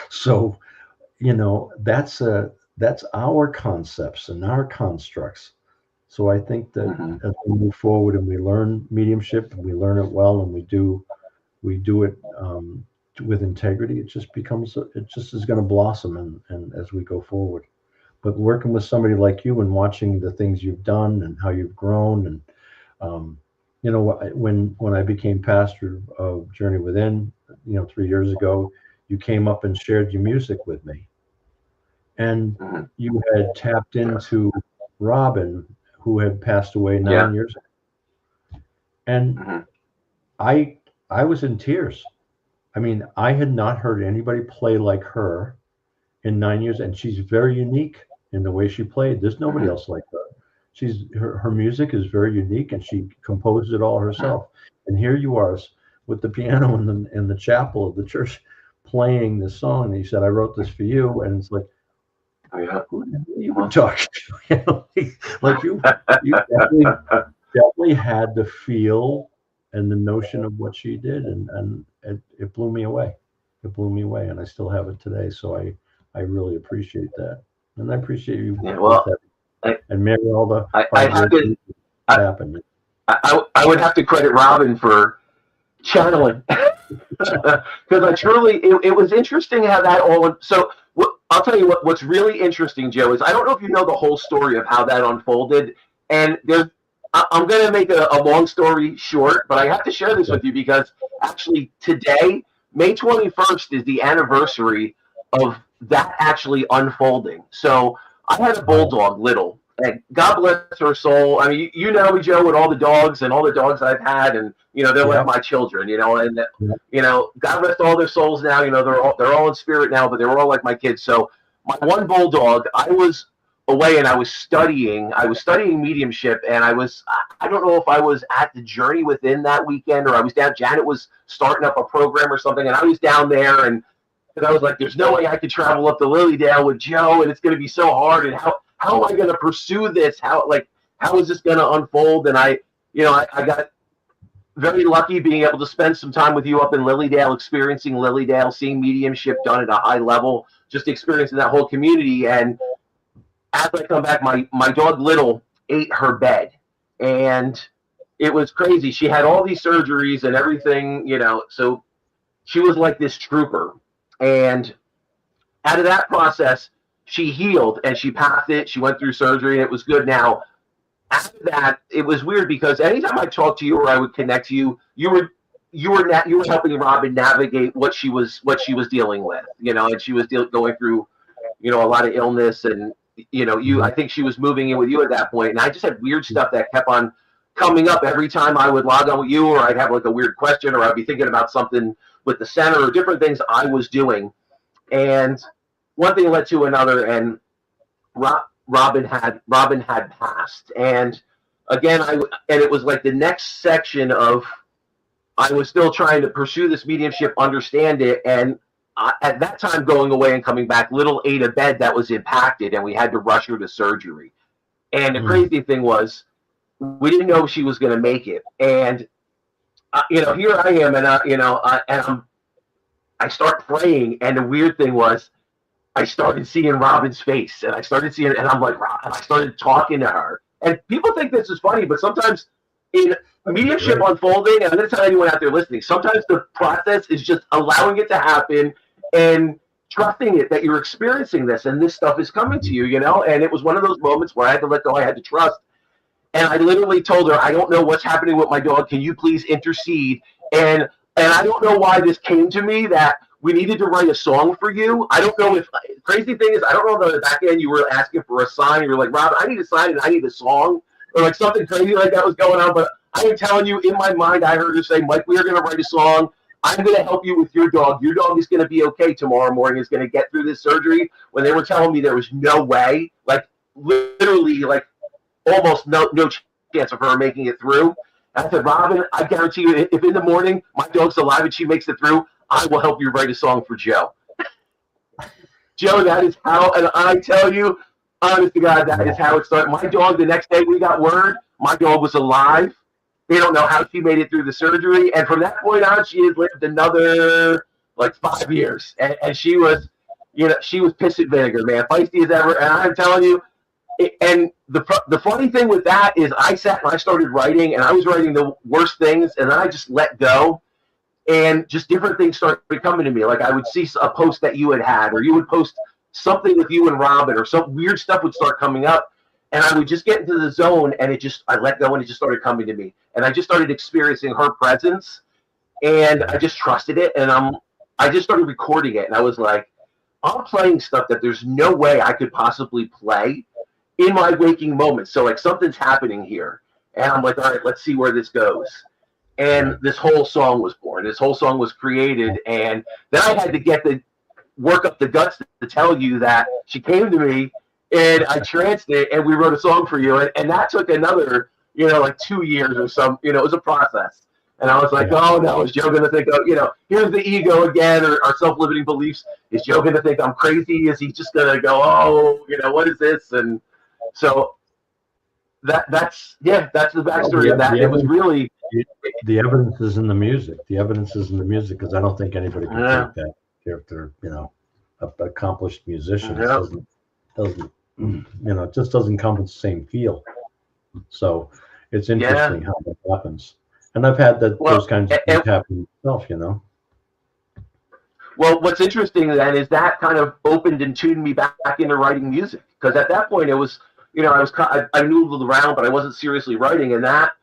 So, you know, that's our concepts and our constructs. So I think that as we move forward and we learn mediumship and we learn it well and we do it with integrity, it just is going to blossom and as we go forward. But working with somebody like you and watching the things you've done and how you've grown, and you know, when I became pastor of Journey Within, you know, 3 years ago, you came up and shared your music with me, and you had tapped into Robin, who had passed away 9 years ago, and I was in tears. I mean, I had not heard anybody play like her in 9 years, and she's very unique in the way she played. There's nobody else like her. Her music is very unique, and she composed it all herself. And here you are with the piano in the chapel of the church playing this song. And he said, "I wrote this for you," and it's like, who you were talking to? You know, like you definitely had the feel and the notion of what she did, and it blew me away. It blew me away, and I still have it today. So I really appreciate that, and I appreciate you. Yeah, well, and maybe all the I would have to credit Robin for channeling, because I truly it was interesting how that all. So I'll tell you what's really interesting, Joe, is I don't know if you know the whole story of how that unfolded, and I'm going to make a long story short, but I have to share this with you because actually today, May 21st, is the anniversary of that actually unfolding. So I had a bulldog, Little, and God bless her soul. I mean, you know me, Joe, with all the dogs and all the dogs I've had, and you know they're like my children, you know, and you know, God rest all their souls now. You know, they're all in spirit now, but they were all like my kids. So my one bulldog, I was away and I was studying mediumship, and I don't know if I was at the Journey Within that weekend or I was down. Janet was starting up a program or something, and I was down there, and I was like, there's no way I could travel up to Lilydale with Joe, and it's going to be so hard, and how am I going to pursue this? How is this going to unfold? And I got very lucky being able to spend some time with you up in Lilydale, experiencing Lilydale, seeing mediumship done at a high level, just experiencing that whole community. And as I come back, my dog Little ate her bed, and it was crazy. She had all these surgeries and everything, you know, so she was like this trooper. And out of that process, she healed and she passed it. She went through surgery and it was good. Now, after that, it was weird because anytime I talked to you or I would connect to you, you were helping Robin navigate what she was dealing with, you know, and she was going through, you know, a lot of illness, and I think she was moving in with you at that point, and I just had weird stuff that kept on coming up every time I would log on with you, or I'd have like a weird question, or I'd be thinking about something with the center or different things I was doing. And one thing led to another, and Robin had passed. And again, and it was like the next section of, I was still trying to pursue this mediumship, understand it. And at that time, going away and coming back, little Ada Bed that was impacted, and we had to rush her to surgery. And the crazy thing was, we didn't know she was going to make it. And, here I am, and, I start praying. And the weird thing was, I started seeing Robin's face, and I started seeing, and I'm like, and I started talking to her. And people think this is funny, but sometimes in mediumship unfolding, and I'm going to tell anyone out there listening, sometimes the process is just allowing it to happen and trusting it that you're experiencing this, and this stuff is coming to you, And it was one of those moments where I had to let go. I had to trust. And I literally told her, I don't know what's happening with my dog. Can you please intercede? And I don't know why this came to me, that we needed to write a song for you. I don't know if, crazy thing is, I don't know if at the back end you were asking for a sign. You were like, Rob, I need a sign and I need a song, or like something crazy like that was going on. But I am telling you, in my mind, I heard her say, Mike, we are going to write a song. I'm going to help you with your dog. Your dog is going to be okay tomorrow morning. Is going to get through this surgery. When they were telling me there was no way, like literally, like almost no chance of her making it through. And I said, Robin, I guarantee you, if in the morning my dog's alive and she makes it through, I will help you write a song for Joe. Joe, that is how, and I tell you, honest to God, that is how it started. My dog, the next day we got word, my dog was alive. They don't know how she made it through the surgery. And from that point on, she has lived another, 5 years. And she was, she was piss and vinegar, man. Feisty as ever. And I'm telling you, and the funny thing with that is I sat and I started writing, and I was writing the worst things, and then I just let go. And just different things started coming to me. Like I would see a post that you had, or you would post something with you and Robin, or some weird stuff would start coming up. And I would just get into the zone, and I let go, and it just started coming to me. And I just started experiencing her presence, and I just trusted it. And I just started recording it. And I was like, I'm playing stuff that there's no way I could possibly play in my waking moments. So like something's happening here. And I'm like, all right, let's see where this goes. And this whole song was born. This whole song was created. And then I had to work up the guts to tell you that she came to me, and I tranced it, and we wrote a song for you. And that took another, 2 years or some, it was a process. And I was like, oh no, is Joe going to think, here's the ego again, or our self-limiting beliefs. Is Joe going to think I'm crazy? Is he just going to go, oh, what is this? And so that's the backstory of that. It was really, the evidence is in the music. The evidence is in the music, because I don't think anybody can take that if they're, an accomplished musician. It doesn't, it just doesn't come with the same feel. So it's interesting how that happens. And I've had those kinds of things happen myself, Well, what's interesting then is that kind of opened and tuned me back into writing music. Because at that point it was, I noodled around, but I wasn't seriously writing. And that,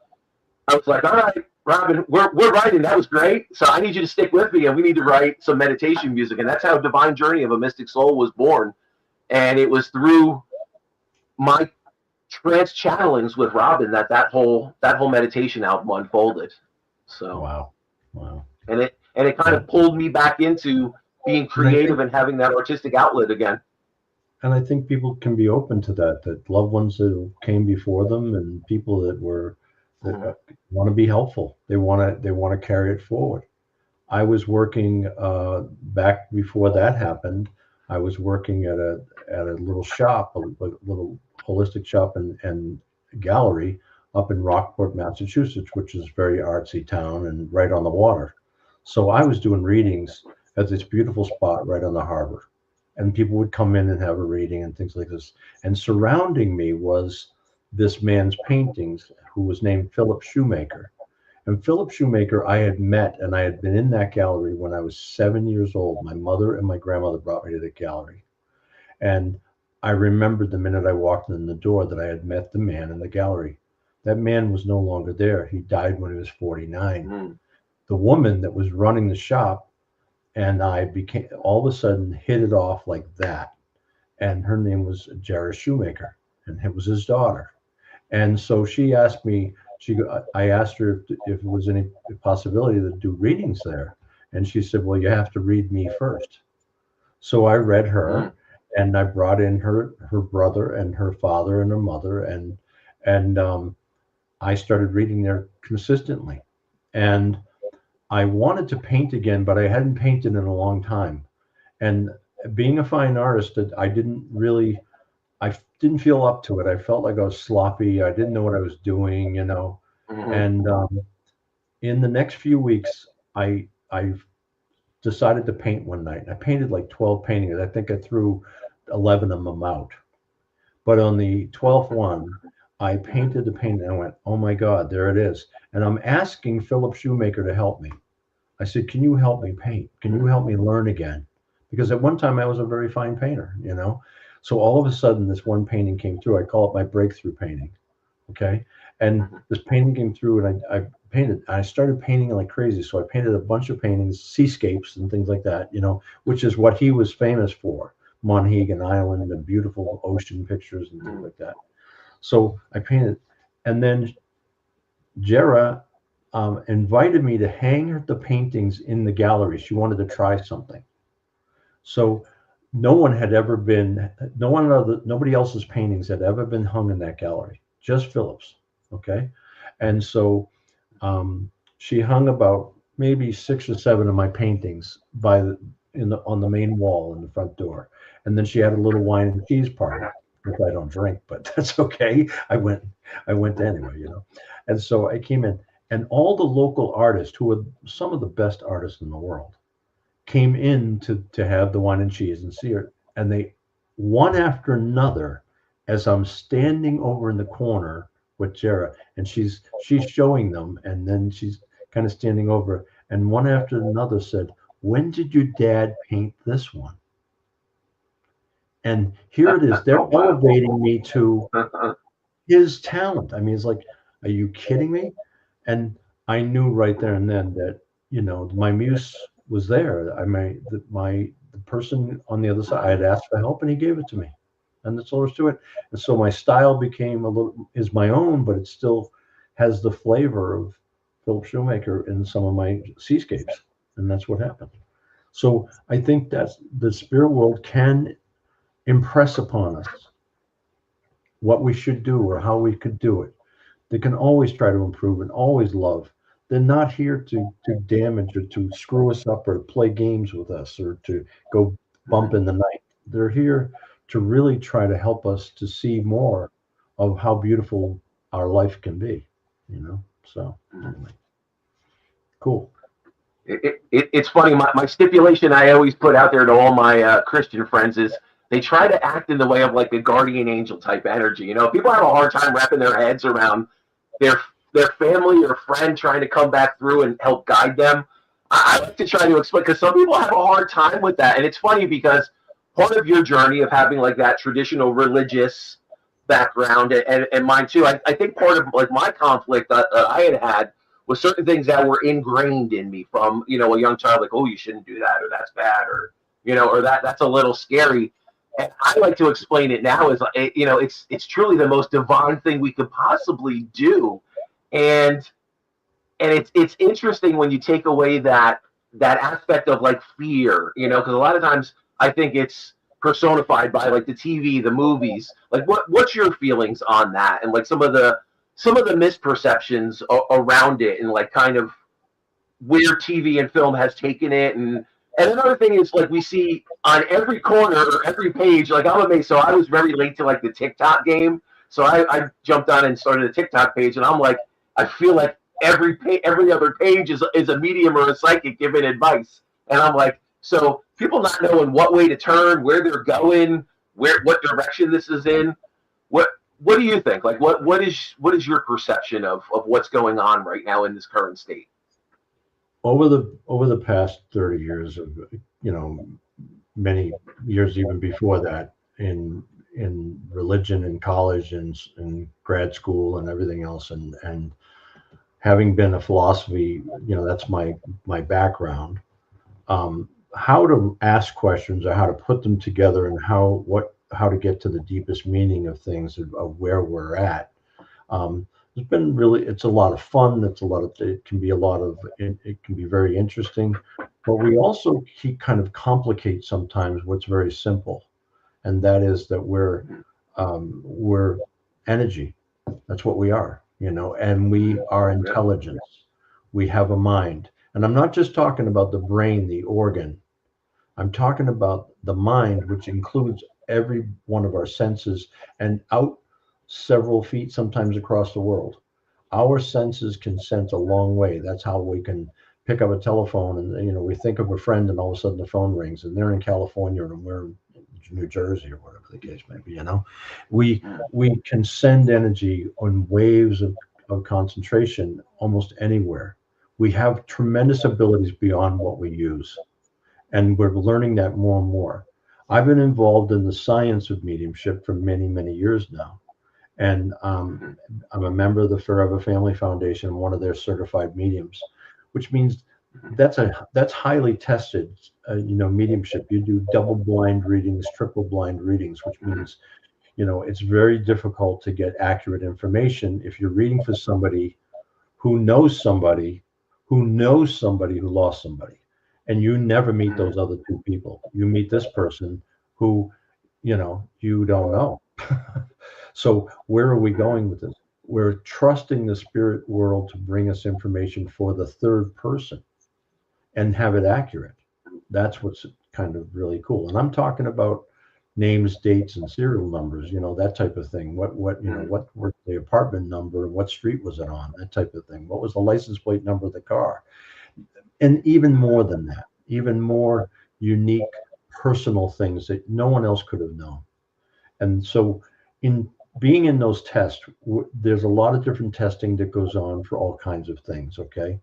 I was like, all right, Robin, we're writing. That was great. So I need you to stick with me, and we need to write some meditation music. And that's how Divine Journey of a Mystic Soul was born. And it was through my trance channelings with Robin that whole meditation album unfolded. So wow. And it kind of pulled me back into being creative and having that artistic outlet again. And I think people can be open to that loved ones that came before them, and people that want to be helpful. They want to carry it forward. I was working back before that happened. I was working at a little shop, a little holistic shop and gallery up in Rockport, Massachusetts, which is a very artsy town and right on the water. So I was doing readings at this beautiful spot right on the harbor, and people would come in and have a reading and things like this. And surrounding me was this man's paintings, who was named Philip Shoemaker. And Philip Shoemaker I had met, and I had been in that gallery when I was 7 years old. My mother and my grandmother brought me to the gallery. And I remembered the minute I walked in the door that I had met the man in the gallery. That man was no longer there. He died when he was 49. The woman that was running the shop and I became, all of a sudden, hit it off like that. and her name was Jared Shoemaker, and it was his daughter. And so she asked me, I asked her if it was any possibility to do readings there. And she said, well, you have to read me first. So I read her, and I brought in her brother and her father and her mother, and I started reading there consistently. And I wanted to paint again, but I hadn't painted in a long time. And being a fine artist, I didn't feel up to it. I felt like I was sloppy. I didn't know what I was doing, you know. And in the next few weeks, I decided to paint one night. I painted like 12 paintings. I think I threw 11 of them out. But on the 12th one, I painted the painting and I went, oh my God, there it is. And I'm asking Philip Shoemaker to help me. I said, can you help me paint? Can you help me learn again? Because at one time I was a very fine painter, you know? So all of a sudden this one painting came through. I call it my breakthrough painting. Okay. And this painting came through and I painted. I started painting like crazy. So I painted a bunch of paintings, seascapes and things like that, you know, which is what he was famous for. Monhegan Island and beautiful ocean pictures and things like that. So I painted. And then Jera invited me to hang the paintings in the gallery. She wanted to try something. So nobody else's paintings had ever been hung in that gallery, just Philip's. Okay. And so she hung about maybe 6 or 7 of my paintings on the main wall in the front door. And then she had a little wine and cheese party, which I don't drink, but that's okay. I went anyway, you know. And so I came in, and all the local artists, who were some of the best artists in the world, came in to have the wine and cheese and see her. And they, one after another, as I'm standing over in the corner with Jera, and she's showing them, and then she's kind of standing over, and one after another said, when did your dad paint this one? And here it is. They're elevating me to his talent. I mean, it's like, are you kidding me? And I knew right there and then that, you know, my muse was there. The person on the other side, I had asked for help and he gave it to me. And that's all there's to it. And so my style became is my own, but it still has the flavor of Philip Shoemaker in some of my seascapes. And that's what happened. So I think that the spirit world can impress upon us what we should do or how we could do it. They can always try to improve and always love. They're not here to damage or to screw us up or to play games with us or to go bump in the night. They're here to really try to help us to see more of how beautiful our life can be, you know? So anyway, cool. It's funny. My stipulation I always put out there to all my Christian friends is they try to act in the way of like a guardian angel type energy. You know, people have a hard time wrapping their heads around their family or friend trying to come back through and help guide them. I like to try to explain, because some people have a hard time with that. And it's funny because part of your journey of having like that traditional religious background and mine too, I think part of like my conflict that I had was certain things that were ingrained in me from, you know, a young child, like, oh, you shouldn't do that, or that's bad, or, you know, or that's a little scary. And I like to explain it now as, you know, it's truly the most divine thing we could possibly do. And it's interesting when you take away that aspect of like fear, you know, because a lot of times I think it's personified by like the TV, the movies. Like what's your feelings on that, and like some of the misperceptions around it, and like kind of where TV and film has taken it. And another thing is, like, we see on every corner or every page, like, I'm amazed. So I was very late to like the TikTok game. So I jumped on and started a TikTok page, and I'm like, I feel like every other page is a medium or a psychic giving advice. And I'm like, so people not knowing what way to turn, where they're going, what direction this is in. What do you think? Like, what is your perception of what's going on right now in this current state? Over the past 30 years of, you know, many years even before that, in religion and college and grad school and everything else, and having been a philosophy, you know, that's my how to ask questions or how to put them together, and how to get to the deepest meaning of things, of where we're at. It's been really, it's a lot of fun. It can be it can be very interesting, but we also keep kind of complicate sometimes what's very simple. And that is that we're energy. That's what we are, and we are intelligence. We have a mind. And I'm not just talking about the brain, the organ. I'm talking about the mind, which includes every one of our senses and out several feet, sometimes across the world. Our senses can sense a long way. That's how we can pick up a telephone and, we think of a friend and all of a sudden the phone rings and they're in California and we're in New Jersey or whatever the case may be, We can send energy on waves of concentration almost anywhere. We have tremendous abilities beyond what we use. And we're learning that more and more. I've been involved in the science of mediumship for many, many years now. And I'm a member of the Forever Family Foundation, one of their certified mediums, which means that's highly tested, mediumship. You do double blind readings, triple blind readings, which means, it's very difficult to get accurate information if you're reading for somebody who knows somebody who knows somebody who lost somebody. And you never meet those other two people. You meet this person who, you don't know. So where are we going with this? We're trusting the spirit world to bring us information for the third person and have it accurate. That's what's kind of really cool. And I'm talking about names, dates, and serial numbers, that type of thing. What were the apartment number? What street was it on? That type of thing. What was the license plate number of the car? And even more than that, even more unique personal things that no one else could have known. And so in being in those tests, there's a lot of different testing that goes on for all kinds of things, okay?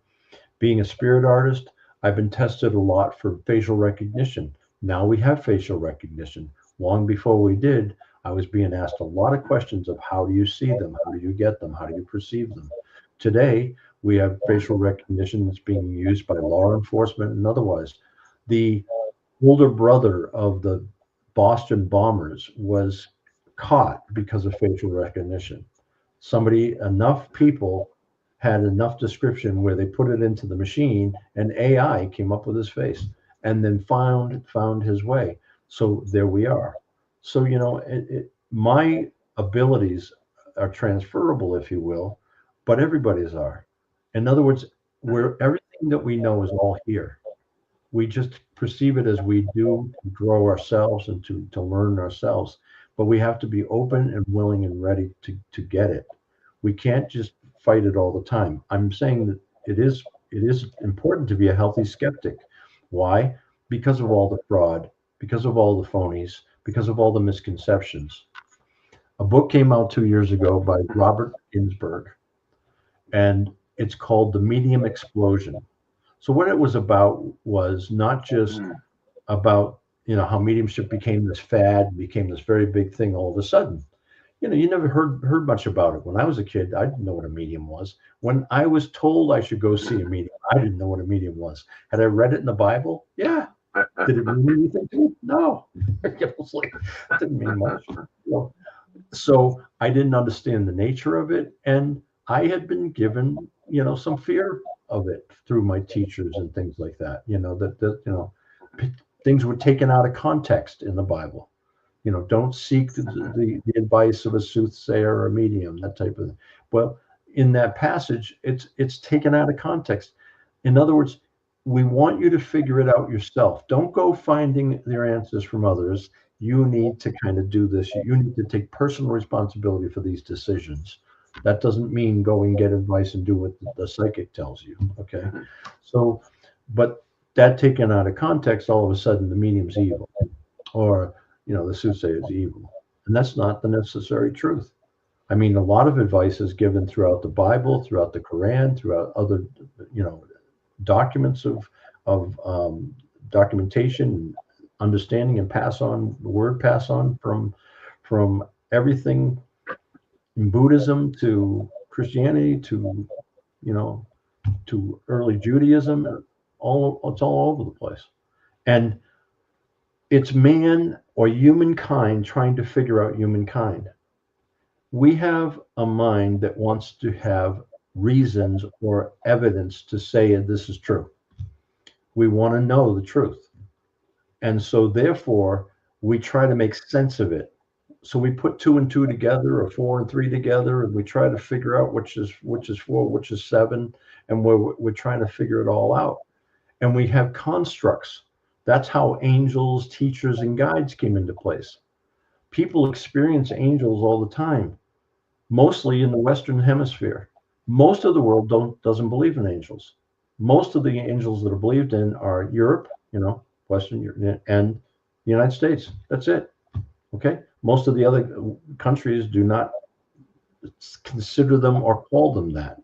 Being a spirit artist, I've been tested a lot for facial recognition. Now we have facial recognition. Long before we did, I was being asked a lot of questions of how do you see them? How do you get them? How do you perceive them? Today, we have facial recognition that's being used by law enforcement and otherwise. The older brother of the Boston bombers was caught because of facial recognition. Enough people had enough description where they put it into the machine and AI came up with his face and then found his way. So there we are. So, my abilities are transferable, if you will, but everybody's are. In other words, everything that we know is all here. We just perceive it as we do to grow ourselves and to learn ourselves. But we have to be open and willing and ready to get it. We can't just fight it all the time. I'm saying that it is important to be a healthy skeptic. Why? Because of all the fraud, because of all the phonies, because of all the misconceptions. A book came out 2 years ago by Robert Ginsburg, and it's called The Medium Explosion. So what it was about was not just about, how mediumship became this fad, became this very big thing all of a sudden. You never heard much about it. When I was a kid, I didn't know what a medium was. When I was told I should go see a medium, I didn't know what a medium was. Had I read it in the Bible? Yeah. Did it mean anything to me? No. It was like, it didn't mean much. So I didn't understand the nature of it. And I had been given, some fear of it through my teachers and things like that, things were taken out of context in the Bible. Don't seek the advice of a soothsayer or a medium, that type of thing. Well, in that passage, it's taken out of context. In other words, we want you to figure it out yourself. Don't go finding their answers from others. You need to kind of do this. You need to take personal responsibility for these decisions. That doesn't mean go and get advice and do what the psychic tells you. Okay. So, but that taken out of context, all of a sudden the medium's evil, or the soothsayer is evil, and that's not the necessary truth. I mean, a lot of advice is given throughout the Bible, throughout the Quran, throughout other, documents of documentation, understanding, and pass on from everything in Buddhism to Christianity to to early Judaism. It's all over the place, and it's man or humankind trying to figure out humankind. We have a mind that wants to have reasons or evidence to say this is true. We want to know the truth. And so therefore, we try to make sense of it. So we put 2 and 2 together, or 4 and 3 together, and we try to figure out which is 4, which is 7, and we're trying to figure it all out. And we have constructs. That's how angels, teachers, and guides came into place. People experience angels all the time, mostly in the Western Hemisphere. Most of the world doesn't believe in angels. Most of the angels that are believed in are Europe, Western Europe, and the United States. That's it. Okay. Most of the other countries do not consider them or call them that.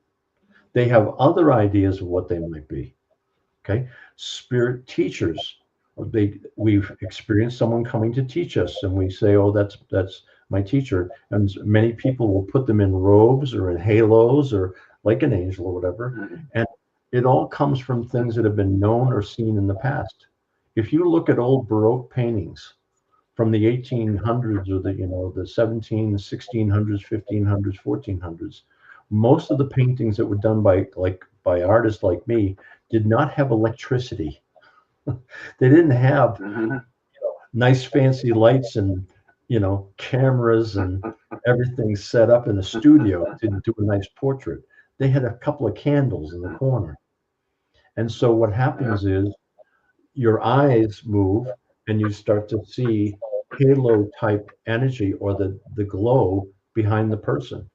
They have other ideas of what they might be. Okay. Spirit teachers. We've experienced someone coming to teach us, and we say, "Oh, that's my teacher." And many people will put them in robes or in halos or like an angel or whatever. And it all comes from things that have been known or seen in the past. If you look at old Baroque paintings from the 1800s or the 17, 1600s, 1500s, 1400s, most of the paintings that were done by artists like me did not have electricity. They didn't have nice fancy lights and cameras and everything set up in a studio to do a nice portrait. They had a couple of candles in the corner. And so what happens is your eyes move and you start to see halo type energy, or the glow behind the person.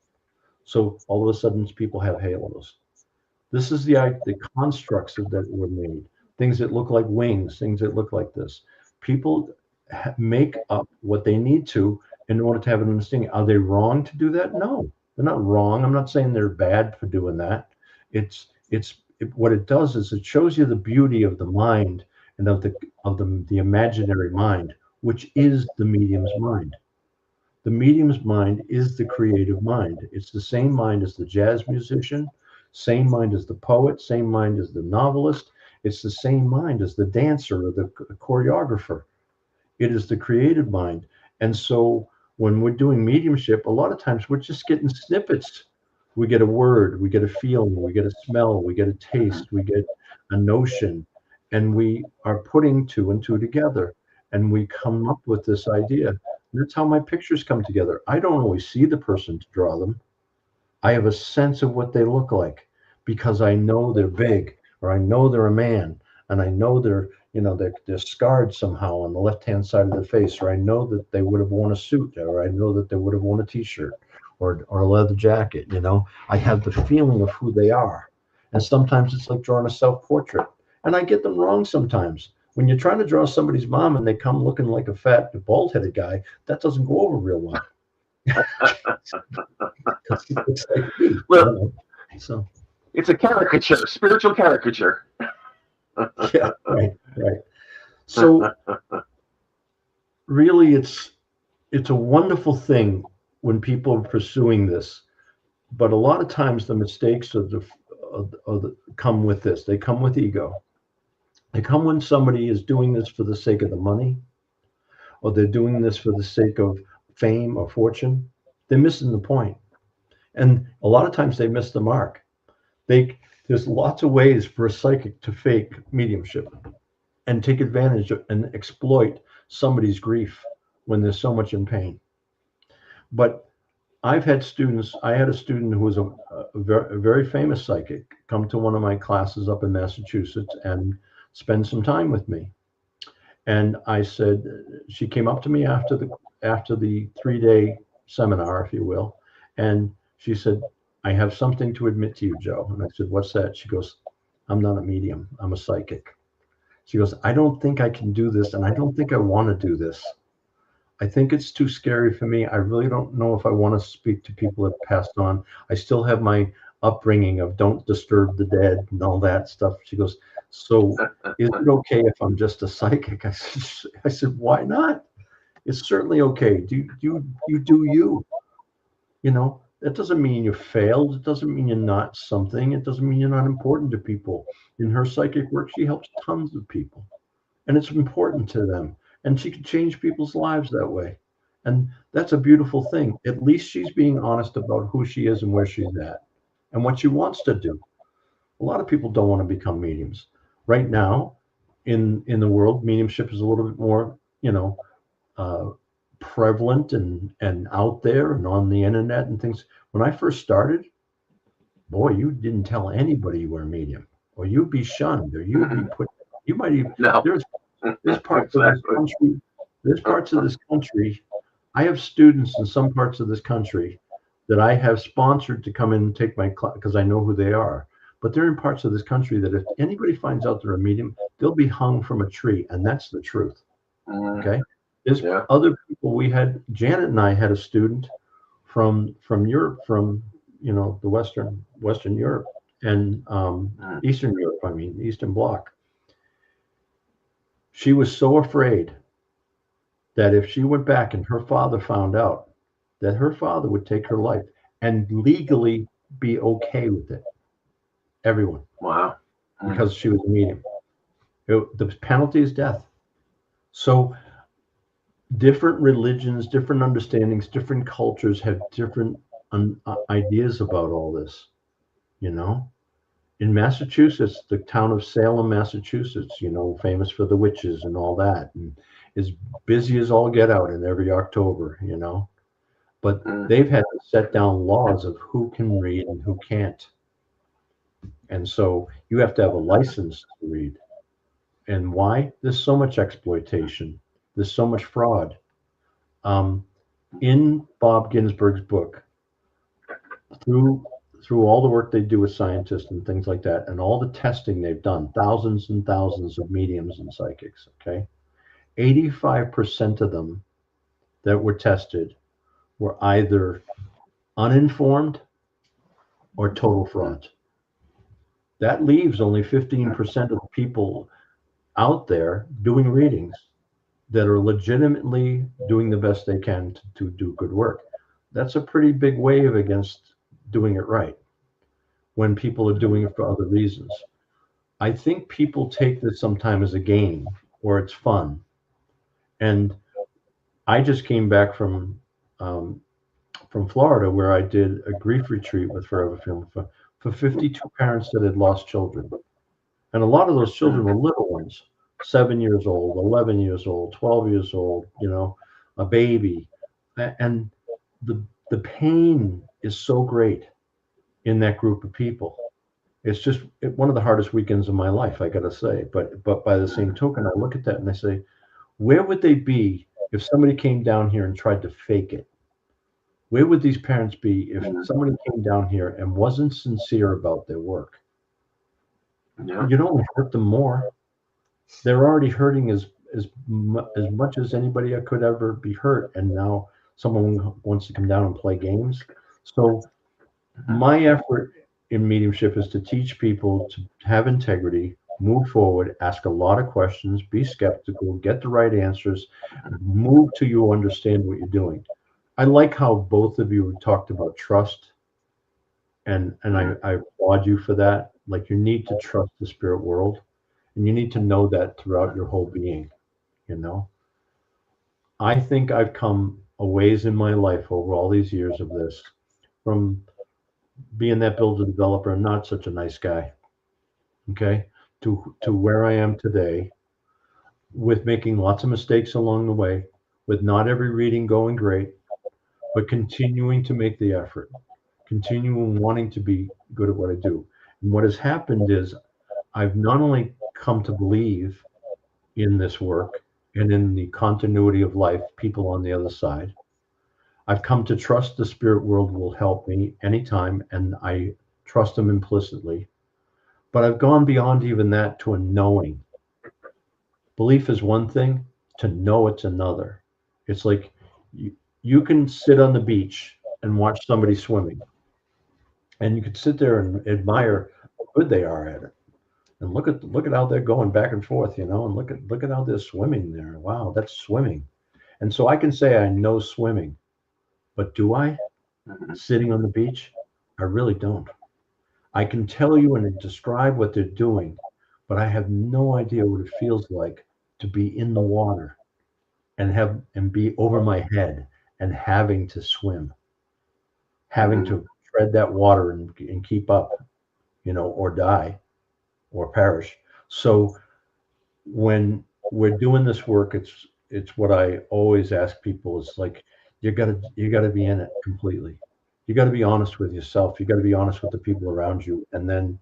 So all of a sudden people have halos. This is the constructs that were made. Things that look like wings, things that look like this. People make up what they need to in order to have an understanding. Are they wrong to do that? No, they're not wrong. I'm not saying they're bad for doing that. What it does is it shows you the beauty of the mind and of the imaginary mind, which is the medium's mind. The medium's mind is the creative mind. It's the same mind as the jazz musician, same mind as the poet, same mind as the novelist. It's the same mind as the dancer or the choreographer. It is the creative mind. And so when we're doing mediumship, a lot of times we're just getting snippets. We get a word, we get a feeling, we get a smell, we get a taste, we get a notion, and we are putting 2 and 2 together, and we come up with this idea. And that's how my pictures come together. I don't always see the person to draw them. I have a sense of what they look like because I know they're big, or I know they're a man, and I know they're scarred somehow on the left-hand side of their face, or I know that they would have worn a suit, or I know that they would have worn a t-shirt or a leather jacket. I have the feeling of who they are. And sometimes it's like drawing a self-portrait, and I get them wrong sometimes. When you're trying to draw somebody's mom and they come looking like a fat, bald-headed guy, that doesn't go over real well. It's like me, well, so it's a caricature, spiritual caricature. Yeah, right. So really, it's a wonderful thing when people are pursuing this, but a lot of times the mistakes come with this. They come with ego. They come when somebody is doing this for the sake of the money, or they're doing this for the sake of fame or fortune. They're missing the point. And a lot of times they miss the mark. There's lots of ways for a psychic to fake mediumship and take advantage of and exploit somebody's grief when there's so much in pain. But I've had students. I had a student who was a very famous psychic come to one of my classes up in Massachusetts and spend some time with me. And I said, she came up to me after the 3-day seminar, if you will, and she said, "I have something to admit to you, Joe." And I said, "What's that?" She goes, "I'm not a medium. I'm a psychic." She goes, "I don't think I can do this, and I don't think I want to do this. I think it's too scary for me. I really don't know if I want to speak to people that passed on. I still have my upbringing of don't disturb the dead and all that stuff." She goes, "So is it okay if I'm just a psychic?" I said, "Why not? It's certainly okay. You do you. That doesn't mean you failed. It doesn't mean you're not something. It doesn't mean you're not important to people." In her psychic work, she helps tons of people, and it's important to them. and she could change people's lives that way. And that's a beautiful thing. At least she's being honest about who she is and where she's at and what she wants to do. A lot of people don't want to become mediums. Right now, in the world, mediumship is a little bit more, uh, prevalent and out there and on the internet and things. When I first started, boy, you didn't tell anybody you were a medium, or you'd be shunned, or you'd be put. You might even No. there's parts of this country. There's parts of this country. I have students in some parts of this country that I have sponsored to come in and take my class because I know who they are. But they're in parts of this country that if anybody finds out they're a medium, they'll be hung from a tree, and that's the truth. Okay. There's other people. We had Janet and I had a student from Europe, from the Western Europe and Eastern Europe. I mean, Eastern Bloc. She was so afraid that if she went back and her father found out, that her father would take her life and legally be okay with it. Everyone. Wow. Because she was a medium. The penalty is death. So different religions, different understandings, different cultures have different ideas about all this. In Massachusetts, the town of Salem, Massachusetts, famous for the witches and all that, and is busy as all get out in every October, but they've had to set down laws of who can read and who can't. And so you have to have a license to read. And why? There's so much exploitation. There's so much fraud. In Bob Ginsberg's book, through all the work they do with scientists and things like that, and all the testing they've done, thousands and thousands of mediums and psychics, okay? 85% of them that were tested were either uninformed or total frauds. That leaves only 15% of people out there doing readings that are legitimately doing the best they can to do good work. That's a pretty big wave against doing it right when people are doing it for other reasons. I think people take this sometimes as a game or it's fun. And I just came back from Florida, where I did a grief retreat with Forever Film for 52 parents that had lost children. And a lot of those children were little ones, 7 years old, 11 years old, 12 years old, a baby. And the pain is so great in that group of people. It's just one of the hardest weekends of my life, I got to say. But by the same token, I look at that and I say, where would they be if somebody came down here and tried to fake it? Where would these parents be if somebody came down here and wasn't sincere about their work? Yeah. You'd only hurt them more. They're already hurting as much as anybody could ever be hurt, and now someone wants to come down and play games. So my effort in mediumship is to teach people to have integrity, move forward, ask a lot of questions, be skeptical, get the right answers, move till you understand what you're doing. I like how both of you talked about trust, and I applaud you for that. Like, you need to trust the spirit world, and you need to know that throughout your whole being. I think I've come a ways in my life over all these years of this, from being that builder developer and not such a nice guy, okay, to where I am today, with making lots of mistakes along the way, with not every reading going great, but continuing to make the effort, continuing wanting to be good at what I do. And what has happened is I've not only come to believe in this work and in the continuity of life, people on the other side, I've come to trust the spirit world will help me anytime, and I trust them implicitly. But I've gone beyond even that to a knowing. Belief is one thing, to know it's another. It's like you can sit on the beach and watch somebody swimming, and you could sit there and admire how good they are at it, and look at how they're going back and forth, and look at how they're swimming there. Wow, that's swimming. And so I can say I know swimming, but do I? Sitting on the beach, I really don't. I can tell you and describe what they're doing, but I have no idea what it feels like to be in the water and be over my head and having to swim, having to tread that water and keep up, or die or perish. So when we're doing this work, it's what I always ask people is like, you gotta be in it completely. You gotta be honest with yourself. You gotta be honest with the people around you, and then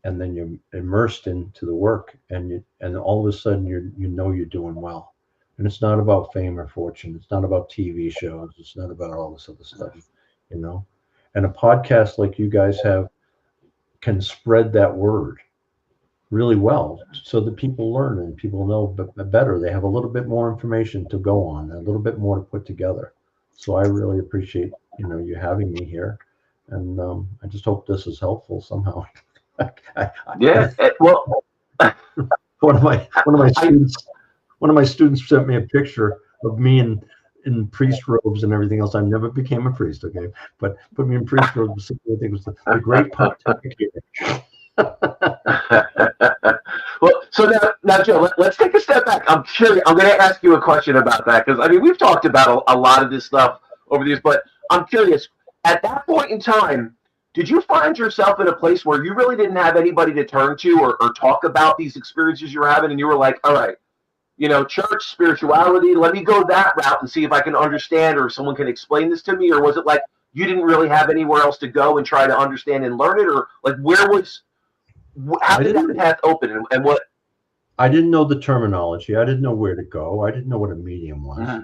you're immersed into the work, and all of a sudden you're doing well. And it's not about fame or fortune. It's not about TV shows. It's not about all this other stuff, And a podcast like you guys have can spread that word really well, so that people learn and people know better. They have a little bit more information to go on, a little bit more to put together. So I really appreciate you having me here, and I just hope this is helpful somehow. Well, one of my students sent me a picture of me in priest robes and everything else. I never became a priest, okay, but put me in priest robes. I think it was the great pontificate. Well, so now, Joe, let's take a step back. I'm curious. I'm going to ask you a question about that, because we've talked about a lot of this stuff over the years, but I'm curious. At that point in time, did you find yourself in a place where you really didn't have anybody to turn to or talk about these experiences you're having, and you were like, all right, church, spirituality, let me go that route and see if I can understand, or if someone can explain this to me? Or was it like you didn't really have anywhere else to go and try to understand and learn it? Or like, how did that path open, and what? I didn't know the terminology. I didn't know where to go. I didn't know what a medium was.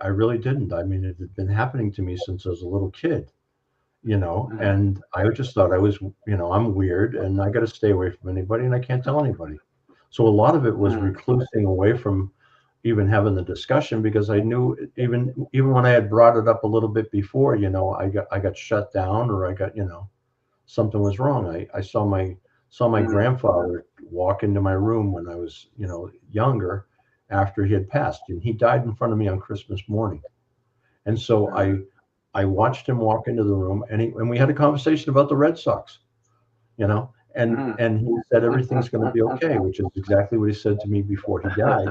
I really didn't. It had been happening to me since I was a little kid, and I just thought I was, I'm weird and I got to stay away from anybody and I can't tell anybody. So a lot of it was reclusing away from even having the discussion, because I knew even when I had brought it up a little bit before, I got shut down, or I got, something was wrong. I saw my grandfather walk into my room when I was, younger, after he had passed, and he died in front of me on Christmas morning. And so I watched him walk into the room, and we had a conversation about the Red Sox, and he said everything's going to be okay, which is exactly what he said to me before he died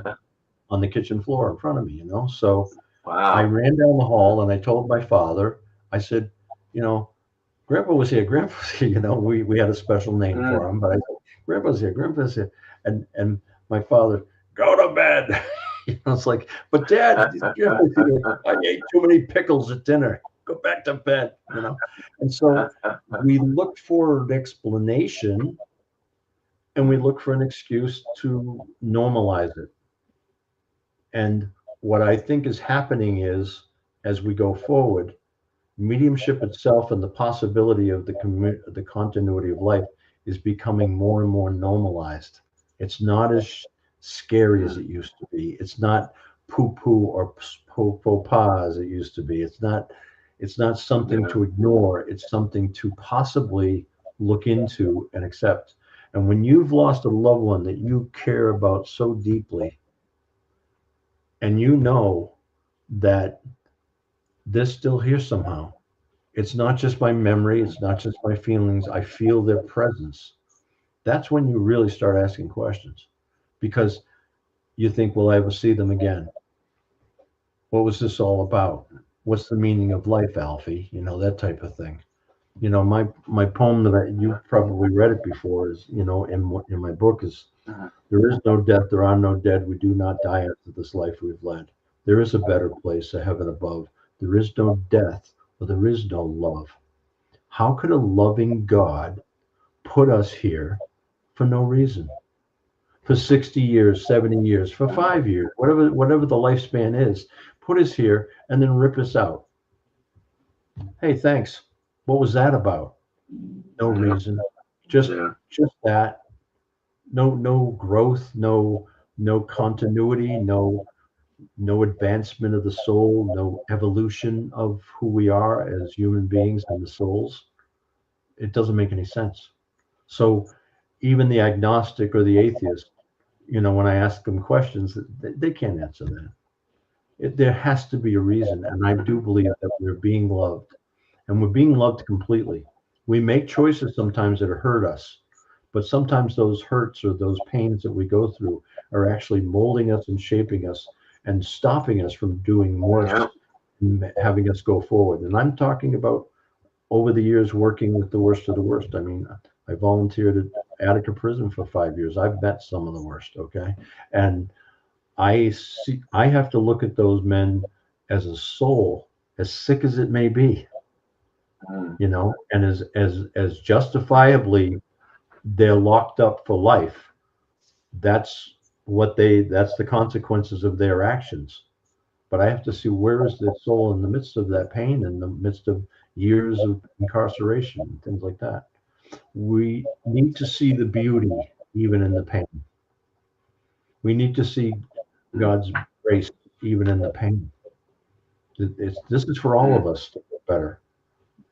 on the kitchen floor in front of me. So wow. I ran down the hall and I told my father, I said, Grandpa was here. Grandpa's here. We had a special name for him, but I said, Grandpa's here. And my father, go to bed. It's like, but Dad, I ate too many pickles at dinner. Go back to bed. And so we looked for an explanation, and we looked for an excuse to normalize it. And what I think is happening is, as we go forward, mediumship itself and the possibility of the continuity of life is becoming more and more normalized. It's not as scary as it used to be. It's not poo-poo or faux pas as it used to be. It's not something to ignore. It's something to possibly look into and accept. And when you've lost a loved one that you care about so deeply, and that they're still here somehow. It's not just my memory. It's not just my feelings. I feel their presence. That's when you really start asking questions, because you think, will I ever see them again? What was this all about? What's the meaning of life, Alfie? That type of thing. My poem that you've probably read it before is, in my book is, there is no death, there are no dead. We do not die after this life we've led. There is a better place, a heaven above. There is no death, or there is no love. How could a loving God put us here for no reason? For 60 years, 70 years, for 5 years, whatever the lifespan is, put us here and then rip us out. Hey, thanks. What was that about? No reason. Just that. No growth, no continuity, no advancement of the soul, no evolution of who we are as human beings and the souls. It doesn't make any sense. So even the agnostic or the atheist, when I ask them questions, they can't answer that. There has to be a reason. And I do believe that we're being loved, and we're being loved completely. We make choices sometimes that hurt us, but sometimes those hurts or those pains that we go through are actually molding us and shaping us and stopping us from doing more, and having us go forward. And I'm talking about over the years working with the worst of the worst. I mean, I volunteered at Attica Prison for 5 years. I've met some of the worst, okay? And I have to look at those men as a soul, as sick as it may be, you know, and as justifiably they're locked up for life. That's the consequences of their actions. But I have to see, where is the soul in the midst of that pain, in the midst of years of incarceration and things like that. We need to see the beauty even in the pain. We need to see God's grace even in the pain. This is for all of us to get better,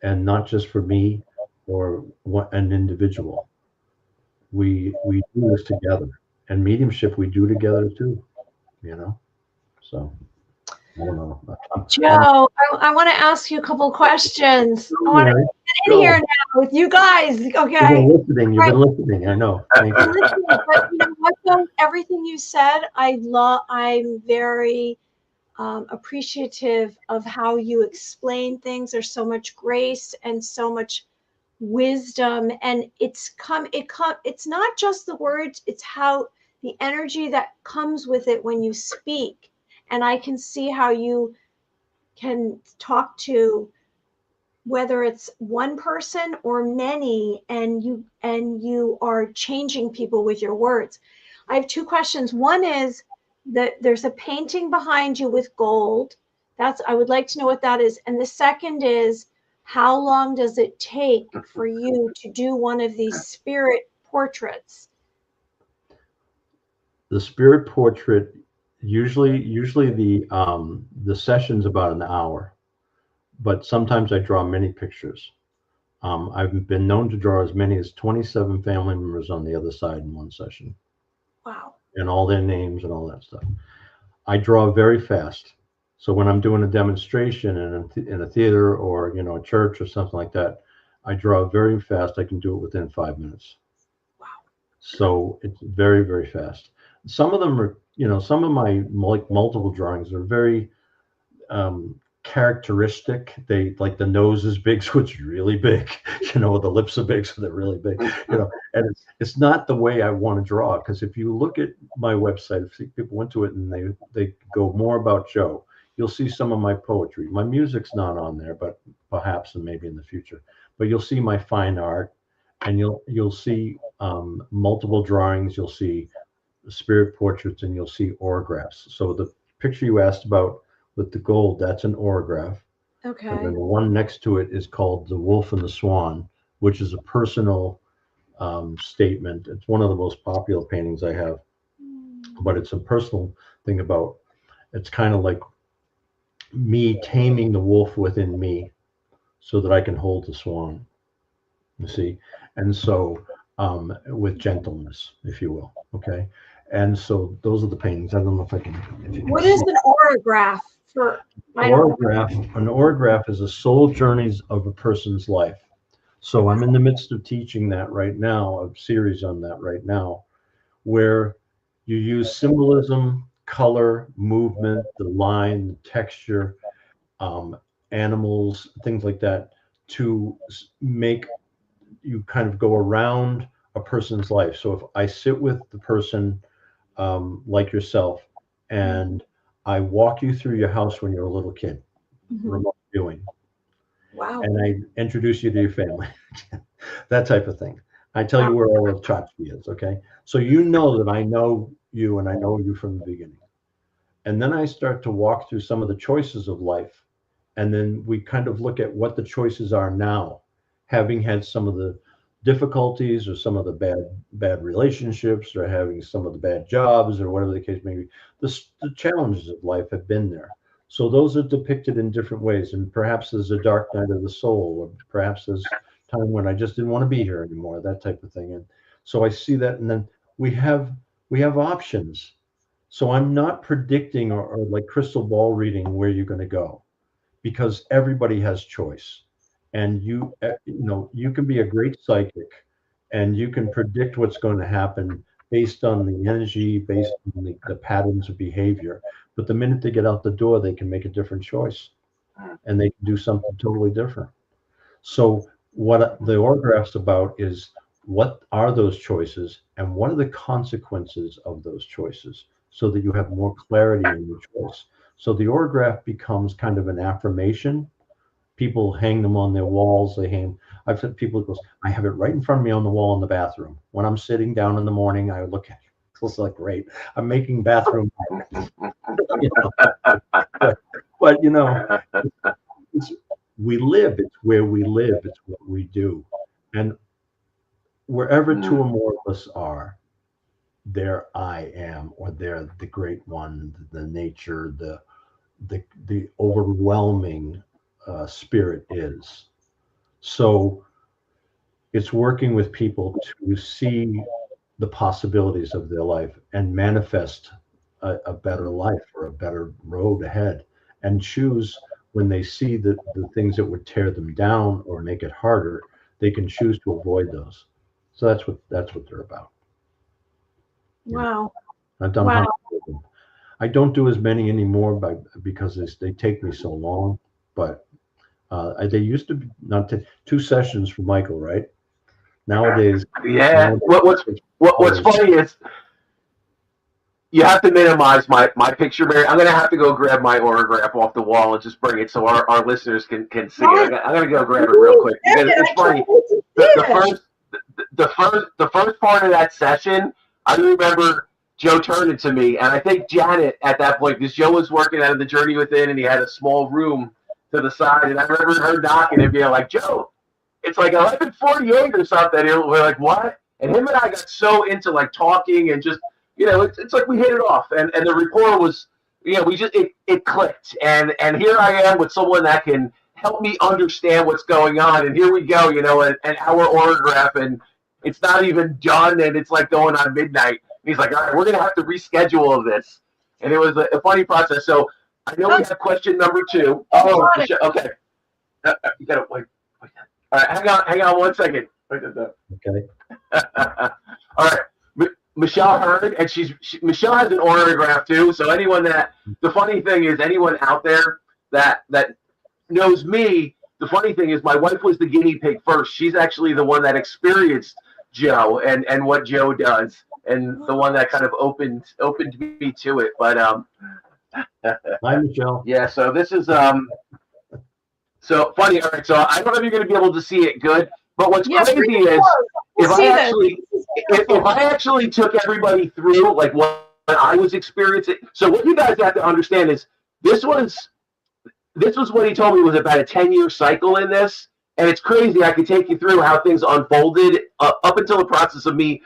and not just for me or an individual. We do this together, and mediumship we do together too, you know. So I don't know. Joe, I want to ask you a couple of questions. I want to get in here now with you guys. Okay. You've been listening. I know. Thank you. But you know what, though? Everything you said, I'm very appreciative of how you explain things. There's so much grace and so much wisdom, and it's not just the words, it's how the energy that comes with it when you speak. And I can see how you can talk to, whether it's one person or many, and you are changing people with your words. I have two questions. One is that there's a painting behind you with gold. I would like to know what that is. And the second is, how long does it take for you to do one of these spirit portraits? The spirit portrait, usually the session's about an hour, but sometimes I draw many pictures. I've been known to draw as many as 27 family members on the other side in one session. Wow. And all their names and all that stuff. I draw very fast. So when I'm doing a demonstration in a theater or, you know, a church or something like that, I draw very fast. I can do it within 5 minutes. Wow. So it's very, very fast. Some of them are, you know, some of my multiple drawings are very characteristic. They, like, the nose is big, so it's really big, you know, the lips are big, so they're really big, you know, and it's not the way I want to draw. Because if you look at my website, if people went to it and they go more about Joe, you'll see some of my poetry. My music's not on there, but perhaps and maybe in the future. But you'll see my fine art, and you'll see multiple drawings. You'll see spirit portraits, and you'll see autographs. So the picture you asked about with the gold, that's an autograph. Okay. And then the one next to it is called The Wolf and the Swan, which is a personal statement. It's one of the most popular paintings I have, but it's a personal thing about, it's kind of like me taming the wolf within me so that I can hold the swan, you see? And so with gentleness, if you will, okay? And so those are the paintings. I don't know if I can. What is an autograph? An autograph is a soul journeys of a person's life. So I'm in the midst of teaching that right now, a series on that right now, where you use symbolism, color, movement, the line, the texture, animals, things like that, to make you kind of go around a person's life. So if I sit with the person like yourself, and I walk you through your house when you're a little kid, remote viewing. Wow. And I introduce you to your family, that type of thing. I tell you where all the tchotchke is, okay? So you know that I know you, and I know you from the beginning. And then I start to walk through some of the choices of life. And then we kind of look at what the choices are now, having had some of the difficulties or some of the bad relationships, or having some of the bad jobs, or whatever the case may be. The challenges of life have been there. So those are depicted in different ways. And perhaps there's a dark night of the soul, or perhaps there's time when I just didn't want to be here anymore, that type of thing. And so I see that, and then we have options. So I'm not predicting or like crystal ball reading where you're going to go, because everybody has choice. And you know, you can be a great psychic and you can predict what's going to happen based on the energy, based on the patterns of behavior. But the minute they get out the door, they can make a different choice, and they can do something totally different. So what the autograph's about is, what are those choices and what are the consequences of those choices, so that you have more clarity in your choice. So the autograph becomes kind of an affirmation. People hang them on their walls. I've had people who goes, I have it right in front of me on the wall in the bathroom. When I'm sitting down in the morning, I look at it. It's like, great. I'm making bathroom. You know? But you know, we live. It's where we live. It's what we do. And wherever two or more of us are, there I am, or there the great one, the nature, the overwhelming spirit is. So it's working with people to see the possibilities of their life and manifest a better life or a better road ahead, and choose, when they see the things that would tear them down or make it harder, they can choose to avoid those. So that's what they're about. Wow. I've done hundreds of them. I don't do as many anymore because they take me so long. But they used to be not 2 sessions for Michael, right? Nowadays, yeah. What's funny is you have to minimize my picture, Mary. I'm gonna have to go grab my autograph off the wall and just bring it so our listeners can see it. I'm gonna go grab it real quick. It's funny. The first part of that session, I remember Joe turning to me, and I think Janet at that point, because Joe was working out of the Journey Within, and he had a small room to the side, and I remember her knocking and being like, Joe, it's like 11:48 or something. And we're like, what? And him and I got so into like talking and just, you know, it's like we hit it off, and the rapport was, you know, we just it clicked, and here I am with someone that can help me understand what's going on, and here we go, you know, an hour autograph, and it's not even done, and it's like going on midnight. And he's like, all right, we're gonna have to reschedule this, and it was a funny process. So I know we have question number 2. Oh, okay. You gotta wait. All right, hang on 1 second. Okay. All right. Michelle heard, and Michelle has an autograph too. So the funny thing is, anyone out there that knows me, the funny thing is, my wife was the guinea pig first. She's actually the one that experienced Joe and what Joe does, and the one that kind of opened me to it. But hi, Michelle. Yeah. So this is so funny. All right. So I don't know if you're going to be able to see it good, but what's crazy is if I actually took everybody through like what I was experiencing. So what you guys have to understand is this was what he told me was about a 10-year cycle in this, and it's crazy. I could take you through how things unfolded up until the process of me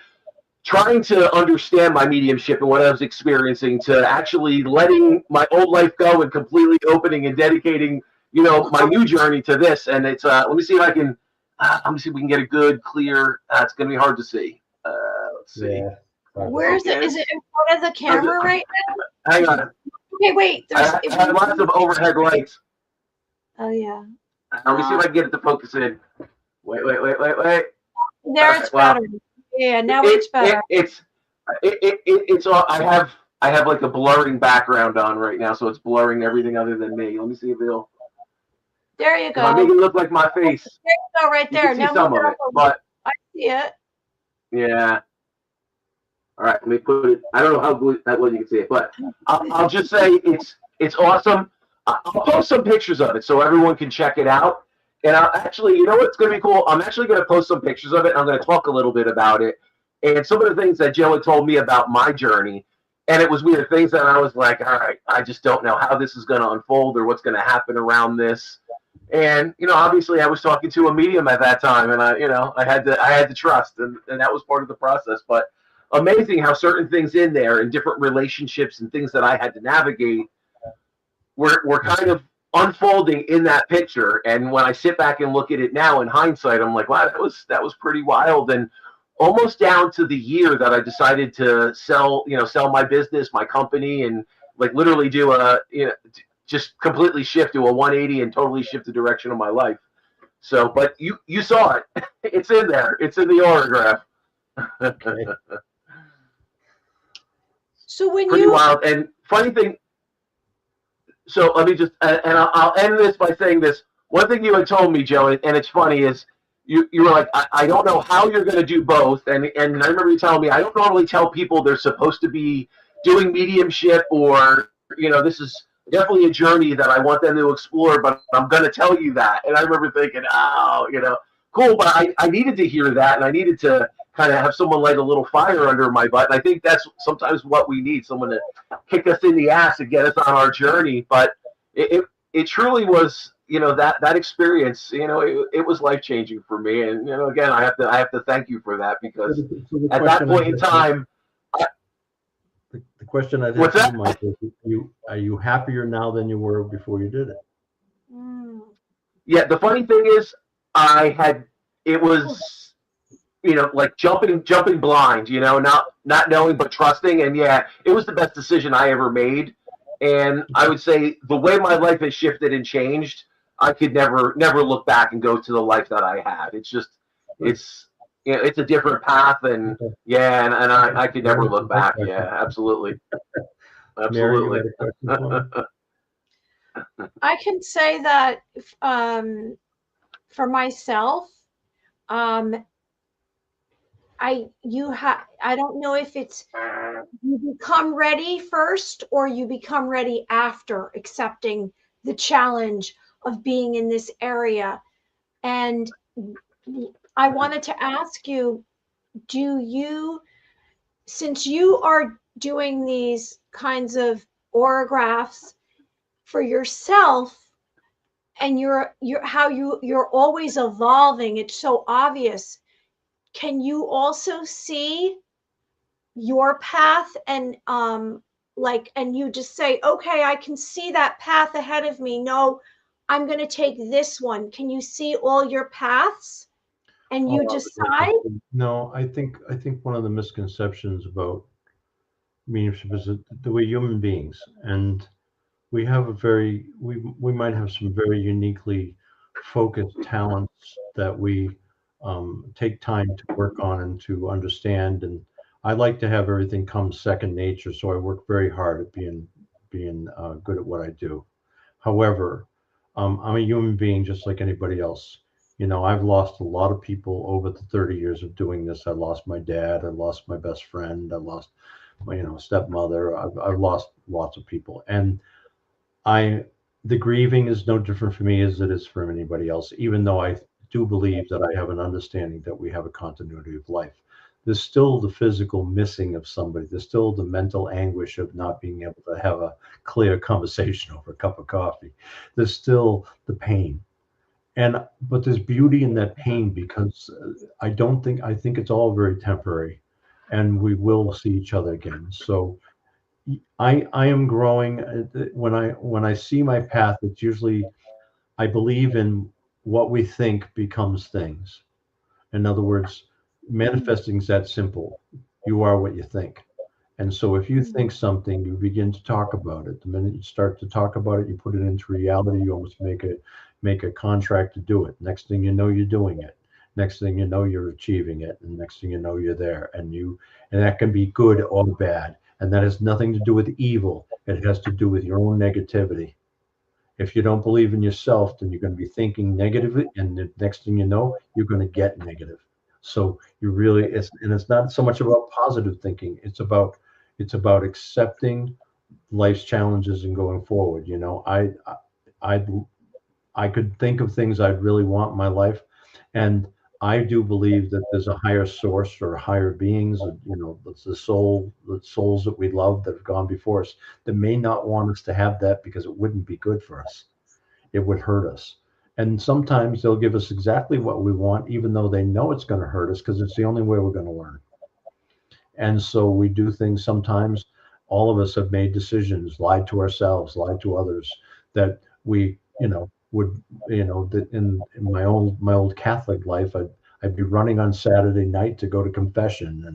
trying to understand my mediumship and what I was experiencing, to actually letting my old life go and completely opening and dedicating, you know, my new journey to this. And it's let me see if I can. Let me see if we can get a good, clear. It's going to be hard to see. Let's see. Yeah. Where is it? Is it in front of the camera right now? Hang on. Okay, wait. I have lots of overhead lights. Oh, yeah. Let me see if I can get it to focus in. Wait. There, it's better. Yeah, now it's better. It's all. I have like a blurring background on right now, so it's blurring everything other than me. Let me see if it'll. There you go. I make it look like my face. There you go, right there. You can see some of it, but I see it. Yeah. All right, let me put it. I don't know how good that well you can see it, but I'll just say it's awesome. I'll post some pictures of it so everyone can check it out. And I'll actually, you know what's going to be cool? I'm actually going to post some pictures of it, and I'm going to talk a little bit about it and some of the things that Joe had told me about my journey. And it was weird things that I was like, all right, I just don't know how this is going to unfold or what's going to happen around this. And, you know, obviously I was talking to a medium at that time, and I had to trust, and that was part of the process. But amazing how certain things in there and different relationships and things that I had to navigate were kind of unfolding in that picture. And when I sit back and look at it now in hindsight, I'm like, wow, that was pretty wild. And almost down to the year that I decided to sell my business, my company, and like literally do just completely shift to a 180 and totally shift the direction of my life. So, but you saw it. It's in there. It's in the autograph. Okay. So when pretty you, wild. And funny thing, so let me just, and I'll end this by saying this. One thing you had told me, Joe, and it's funny, is you were like, I don't know how you're going to do both. And I remember you telling me, I don't normally tell people they're supposed to be doing mediumship, or, this is definitely a journey that I want them to explore, but I'm going to tell you that. And I remember thinking, oh, cool. But I needed to hear that, and I needed to kind of have someone light a little fire under my butt. And I think that's sometimes what we need, someone to kick us in the ass and get us on our journey. But it truly was, that experience, it was life changing for me. And, again, I have to thank you for that, because at that point in time, the question I think, Mike, is, are you happier now than you were before you did it? Yeah, the funny thing is, it was, like jumping blind, not knowing but trusting. And yeah, it was the best decision I ever made. And I would say the way my life has shifted and changed, I could never look back and go to the life that I had. It's just, it's a different path, and yeah, and I could never look back. Yeah, absolutely. Absolutely. I can say that for myself, I don't know if it's you become ready first or you become ready after accepting the challenge of being in this area. And I wanted to ask you, since you are doing these kinds of orographs for yourself, and you're always evolving, it's so obvious, can you also see your path and and you just say, okay, I can see that path ahead of me. No, I'm going to take this one. Can you see all your paths and you decide? No, I think one of the misconceptions about mediumship is the way human beings, and we have we might have some very uniquely focused talents that we take time to work on and to understand. And I like to have everything come second nature, so I work very hard at being good at what I do. However, I'm a human being just like anybody else. I've lost a lot of people over the 30 years of doing this. I lost my dad. I lost my best friend. I lost my stepmother. I've lost lots of people, and the grieving is no different for me as it is for anybody else, even though I do believe that I have an understanding that we have a continuity of life. There's still the physical missing of somebody. There's still the mental anguish of not being able to have a clear conversation over a cup of coffee. There's still the pain. But there's beauty in that pain, because I think it's all very temporary, and we will see each other again. So I am growing. When I see my path, it's usually, I believe in what we think becomes things. In other words, manifesting is that simple. You are what you think. And so if you think something, you begin to talk about it. The minute you start to talk about it, you put it into reality. You almost make a contract to do it. Next thing you know, you're doing it. Next thing you know, you're achieving it. And next thing you know, you're there. And that can be good or bad. And that has nothing to do with evil. It has to do with your own negativity. If you don't believe in yourself, then you're going to be thinking negatively, and the next thing you know, you're going to get negative. So it's not so much about positive thinking. It's about accepting life's challenges and going forward. I could think of things I'd really want in my life, and I do believe that there's a higher source or higher beings, that's the souls that we love that have gone before us, that may not want us to have that, because it wouldn't be good for us. It would hurt us. And sometimes they'll give us exactly what we want, even though they know it's going to hurt us, because it's the only way we're going to learn. And so we do things sometimes. All of us have made decisions, lied to ourselves, lied to others, that we, that in my old Catholic life, I'd be running on Saturday night to go to confession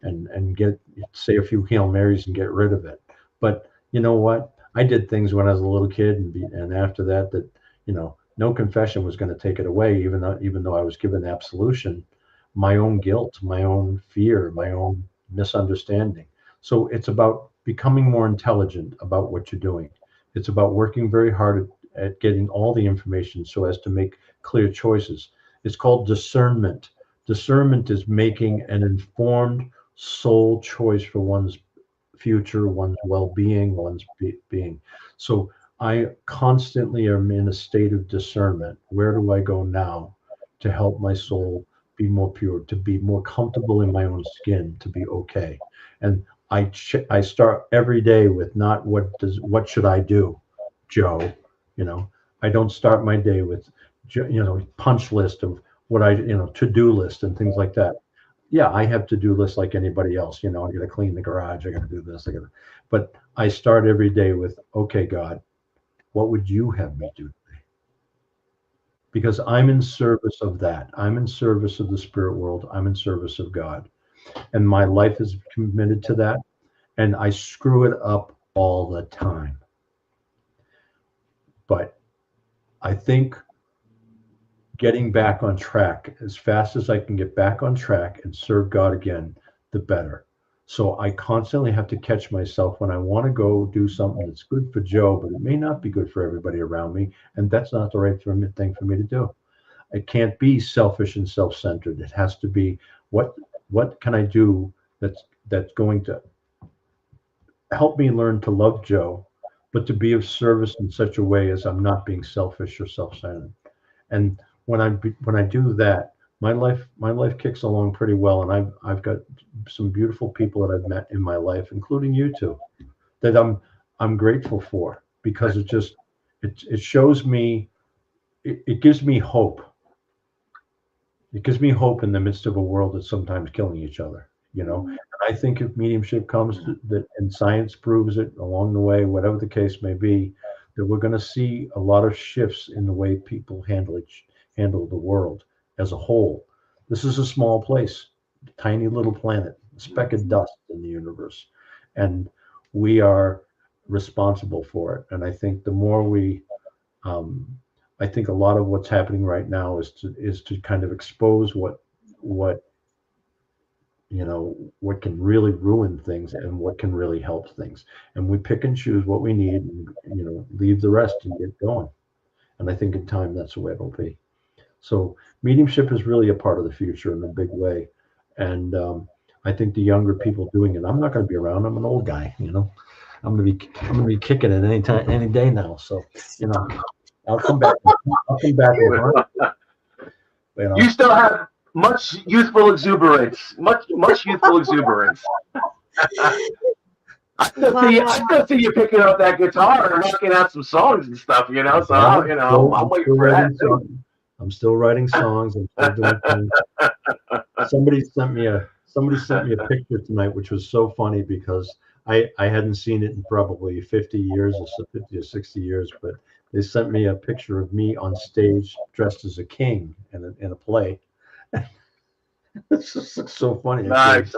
and say a few Hail Marys and get rid of it. But you know what? I did things when I was a little kid, and after that, no confession was going to take it away, even though I was given absolution. My own guilt, my own fear, my own misunderstanding. So it's about becoming more intelligent about what you're doing. It's about working very hard at getting all the information so as to make clear choices. It's called discernment. Discernment is making an informed soul choice for one's future, one's well-being, one's being. So I constantly am in a state of discernment. Where do I go now to help my soul be more pure, to be more comfortable in my own skin, to be okay? And I start every day with not what should I do, Joe? You know, I don't start my day with, you know, punch list of what to-do list and things like that. Yeah, I have to-do lists like anybody else. You know, I got to clean the garage. I got to do this. But I start every day with, okay, God, what would you have me do today? Because I'm in service of that. I'm in service of the spirit world. I'm in service of God. And my life is committed to that. And I screw it up all the time. But I think getting back on track, as fast as I can get back on track and serve God again, the better. So I constantly have to catch myself when I want to go do something that's good for Joe, but it may not be good for everybody around me. And that's not the right thing for me to do. It can't be selfish and self-centered. It has to be, what can I do that's going to help me learn to love Joe, but to be of service in such a way as I'm not being selfish or self-centered. And when I do that, my life kicks along pretty well, and I've got some beautiful people that I've met in my life, including you two, that I'm grateful for, because it shows me, it gives me hope. It gives me hope in the midst of a world that's sometimes killing each other. You know, and I think if mediumship comes and science proves it along the way, whatever the case may be, that we're going to see a lot of shifts in the way people handle the world as a whole. This is a small place, a tiny little planet, a speck of dust in the universe, and we are responsible for it. And I think the more I think a lot of what's happening right now is to kind of expose what can really ruin things and what can really help things. And we pick and choose what we need, and leave the rest and get going. And I think in time, that's the way it'll be. So mediumship is really a part of the future in a big way. And I think the younger people doing it, I'm not going to be around. I'm an old guy, I'm going to be kicking it any day now. So, I'll come back. You still have much youthful exuberance. Much youthful exuberance. I still see you picking up that guitar and knocking out some songs and stuff, So I'm waiting for that. I'm still writing songs. I'm still doing things. Somebody sent me a picture tonight, which was so funny because I hadn't seen it in probably 50 years or 50 or 60 years, but they sent me a picture of me on stage dressed as a king in a play. It's just so funny. Nice.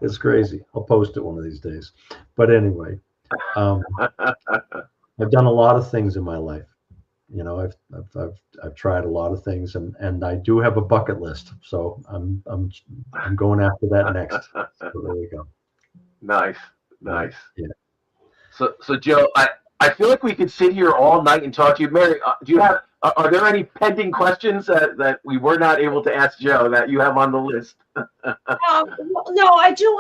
It's crazy. I'll post it one of these days. But anyway, I've done a lot of things in my life. I've tried a lot of things, and I do have a bucket list. So I'm going after that next. So there we go. Nice. Yeah. So Joe, I feel like we could sit here all night and talk to you. Mary, are there any pending questions that we were not able to ask Joe that you have on the list? No, I do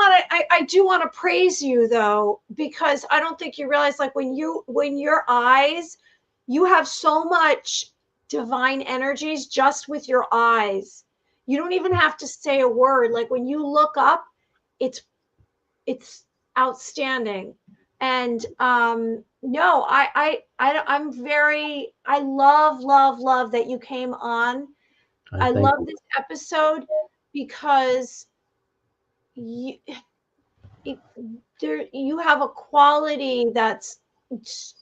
want to praise you though, because I don't think you realize, like, when your eyes, you have so much divine energies just with your eyes. You don't even have to say a word. Like, when you look up, it's outstanding. And no, I love that you came on. I love this episode because you have a quality that's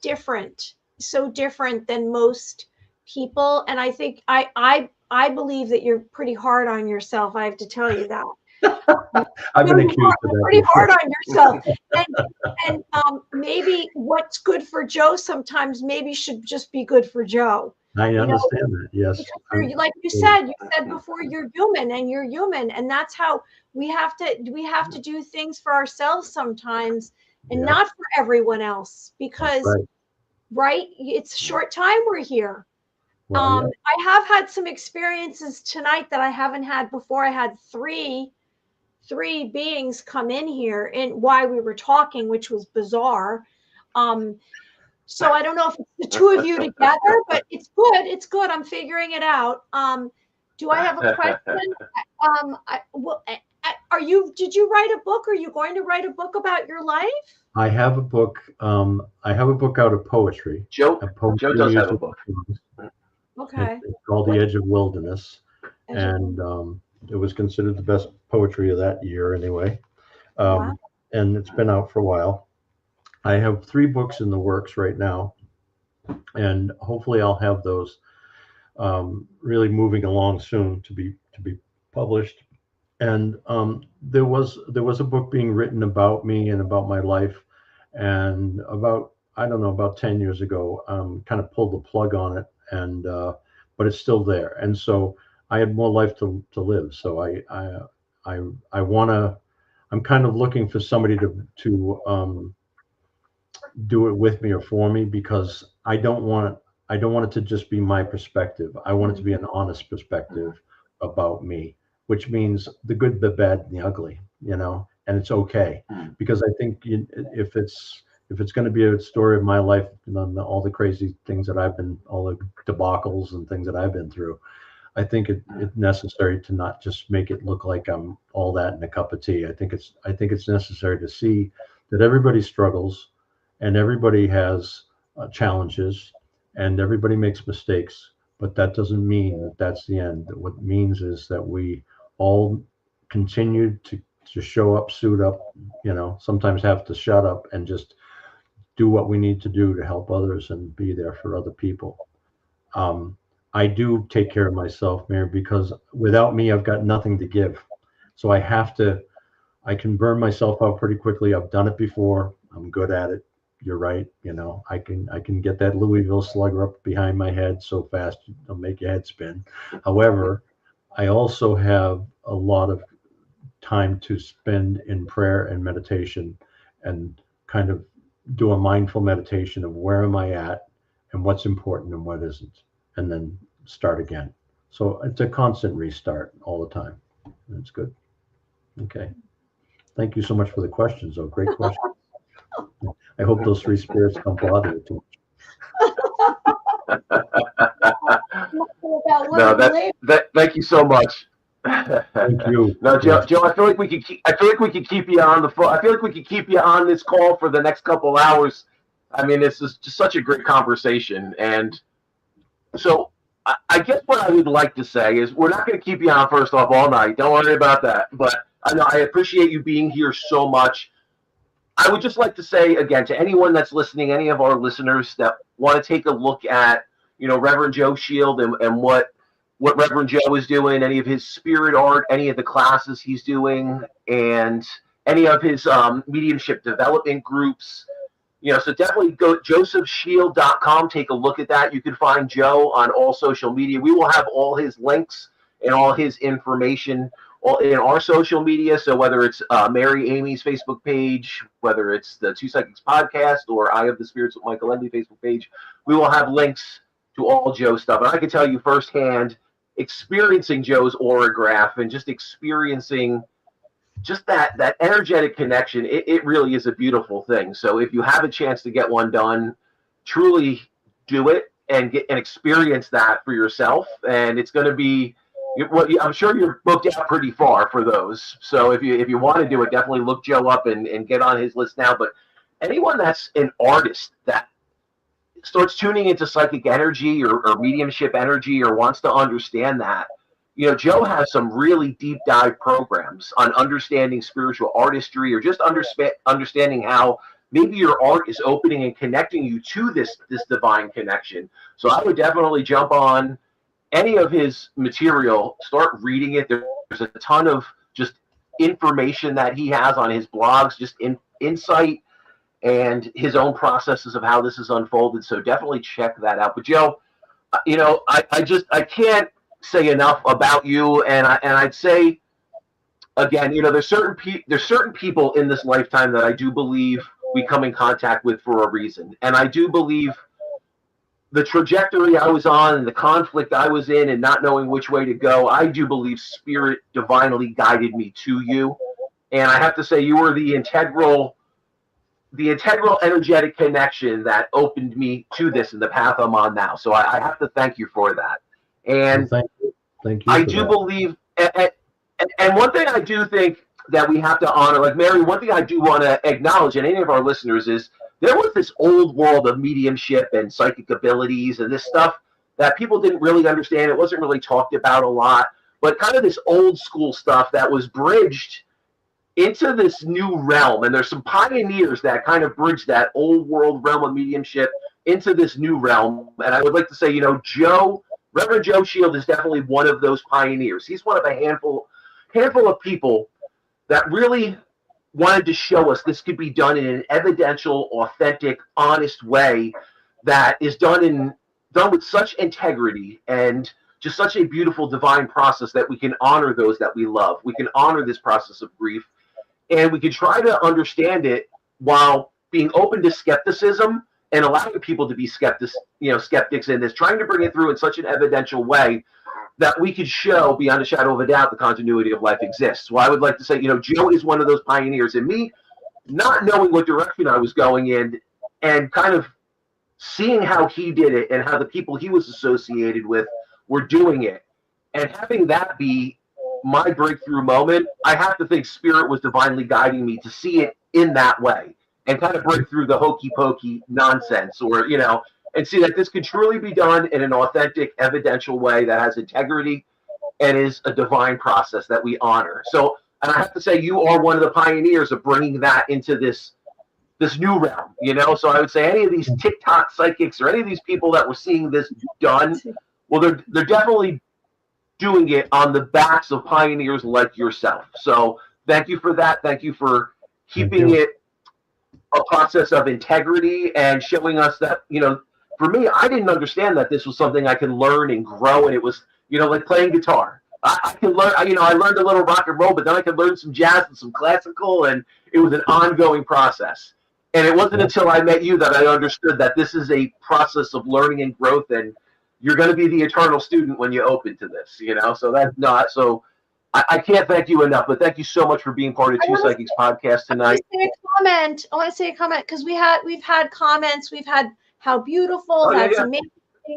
different, so different than most people. And I think I believe that you're pretty hard on yourself. I have to tell you that. I've been accused of that. Pretty hard on yourself, and maybe what's good for Joe sometimes maybe should just be good for Joe. I You know, understand that. Yes. because like you said before, you're human, and that's how we have to do things for ourselves sometimes, and not for everyone else, because right, it's a short time we're here. Well, I have had some experiences tonight that I haven't had before. I had three beings come in here and while we were talking, which was bizarre. So I don't know if it's the two of you together, but it's good. It's good. I'm figuring it out. Do I have a question? Did you write a book? Are you going to write a book about your life? I have a book. I have a book out of poetry. Joe does have a book. Okay. It's called The Edge of Wilderness, and it was considered the best poetry of that year anyway. Wow. And it's been out for a while. I have 3 books in the works right now, and hopefully I'll have those really moving along soon to be published. And there was a book being written about me and about my life, and about 10 years ago, kind of pulled the plug on it, and but it's still there. And so I had more life to live. So I wanna. I'm kind of looking for somebody to do it with me or for me, because I don't want it to just be my perspective. I want it to be an honest perspective about me, which means the good, the bad, and the ugly, and it's okay, because I think if it's going to be a story of my life and all the crazy things that all the debacles and things that I've been through, I think it's necessary to not just make it look like I'm all that in a cup of tea. I think it's necessary to see that everybody struggles, and everybody has challenges, and everybody makes mistakes, but that doesn't mean that that's the end. What it means is that we all continue to show up, suit up, sometimes have to shut up and just do what we need to do to help others and be there for other people. I do take care of myself, Mary, because without me, I've got nothing to give. So I can burn myself out pretty quickly. I've done it before. I'm good at it. You're right. I can get that Louisville Slugger up behind my head so fast it'll make your head spin. However, I also have a lot of time to spend in prayer and meditation, and kind of do a mindful meditation of where am I at and what's important and what isn't, and then start again. So it's a constant restart all the time. That's good. Okay. Thank you so much for the questions, though. Great questions. I hope those 3 spirits don't bother you too much. No, thank you so much. Thank you. No, Joe, I feel like we could keep you on the phone. I feel like we could keep you on this call for the next couple hours. I mean, this is just such a great conversation. And so I guess what I would like to say is we're not going to keep you on, first off, all night. Don't worry about that. But I appreciate you being here so much. I would just like to say, again, to anyone that's listening, any of our listeners that want to take a look at, Reverend Joe Shield and what Reverend Joe is doing, any of his spirit art, any of the classes he's doing, and any of his mediumship development groups, so definitely go josephshield.com, take a look at that. You can find Joe on all social media. We will have all his links and all his information in our social media. So whether it's Mary Amy's Facebook page, whether it's the Two Psychics podcast, or I Have the Spirits with Michael Edley Facebook page, we will have links to all Joe's stuff. And I can tell you firsthand, experiencing Joe's aurograph and just experiencing just that energetic connection, it really is a beautiful thing. So if you have a chance to get one done, truly do it and experience that for yourself. And it's going to be, I'm sure you're booked out pretty far for those. So if you want to do it, definitely look Joe up and get on his list now. But anyone that's an artist that starts tuning into psychic energy or mediumship energy, or wants to understand that, Joe has some really deep dive programs on understanding spiritual artistry, or just understanding how maybe your art is opening and connecting you to this divine connection. So I would definitely jump on any of his material, start reading it. There's a ton of just information that he has on his blogs, just insight and his own processes of how this is unfolded. So definitely check that out. But Joe, I can't say enough about you, and I'd say again, there's certain people in this lifetime that I do believe we come in contact with for a reason, and I do believe the trajectory I was on and the conflict I was in and not knowing which way to go, I do believe spirit divinely guided me to you. And I have to say, you were the integral energetic connection that opened me to this and the path I'm on now. So I have to thank you for that. And well, thank you. I do believe, and one thing I do think that we have to honor, like Mary, one thing I do want to acknowledge in any of our listeners is there was this old world of mediumship and psychic abilities and this stuff that people didn't really understand. It wasn't really talked about a lot, but kind of this old school stuff that was bridged into this new realm. And there's some pioneers that kind of bridge that old world realm of mediumship into this new realm. And I would like to say, Reverend Joe Shiel is definitely one of those pioneers. He's one of a handful of people that really wanted to show us this could be done in an evidential, authentic, honest way that is done with such integrity and just such a beautiful divine process that we can honor those that we love. We can honor this process of grief, and we can try to understand it while being open to skepticism and allowing people to be skeptics in this, trying to bring it through in such an evidential way that we could show beyond a shadow of a doubt the continuity of life exists. Well, I would like to say, Joe is one of those pioneers, and me not knowing what direction I was going in and kind of seeing how he did it and how the people he was associated with were doing it, and having that be my breakthrough moment, I have to think Spirit was divinely guiding me to see it in that way and kind of break through the hokey pokey nonsense, or, and see that this could truly be done in an authentic, evidential way that has integrity and is a divine process that we honor. So, and I have to say, you are one of the pioneers of bringing that into this new realm, So I would say any of these TikTok psychics or any of these people that were seeing this done, well, they're definitely doing it on the backs of pioneers like yourself. So thank you for that. Thank you for keeping it a process of integrity and showing us that, for me, I didn't understand that this was something I could learn and grow. And it was, like playing guitar. I can learn, I learned a little rock and roll, but then I could learn some jazz and some classical, and it was an ongoing process. And it wasn't until I met you that I understood that this is a process of learning and growth, and you're going to be the eternal student when you open to this, So that's not, so I can't thank you enough, but thank you so much for being part of Two Psychics podcast tonight. I want to say a comment because we've had comments. We've had how beautiful, that's amazing,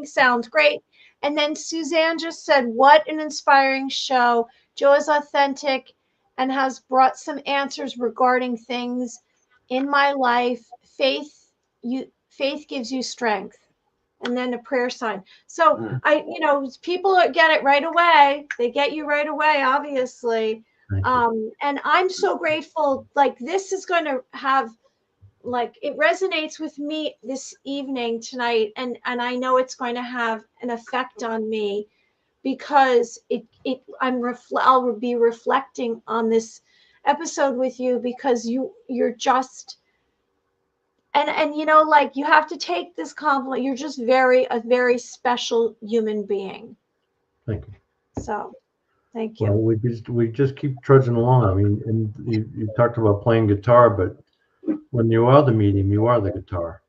sounds great. And then Suzanne just said, what an inspiring show. Joe is authentic and has brought some answers regarding things in my life. Faith gives you strength. And then a prayer sign. So people get it right away. They get you right away, obviously. And I'm so grateful. Like, this is going to have, like, it resonates with me this evening tonight. And I know it's going to have an effect on me because I'll be reflecting on this episode with you because you're just, and you have to take this compliment. You're just a very special human being. Thank you. So, thank you. Well, we just keep trudging along. I mean, and you talked about playing guitar, but when you are the medium, you are the guitar.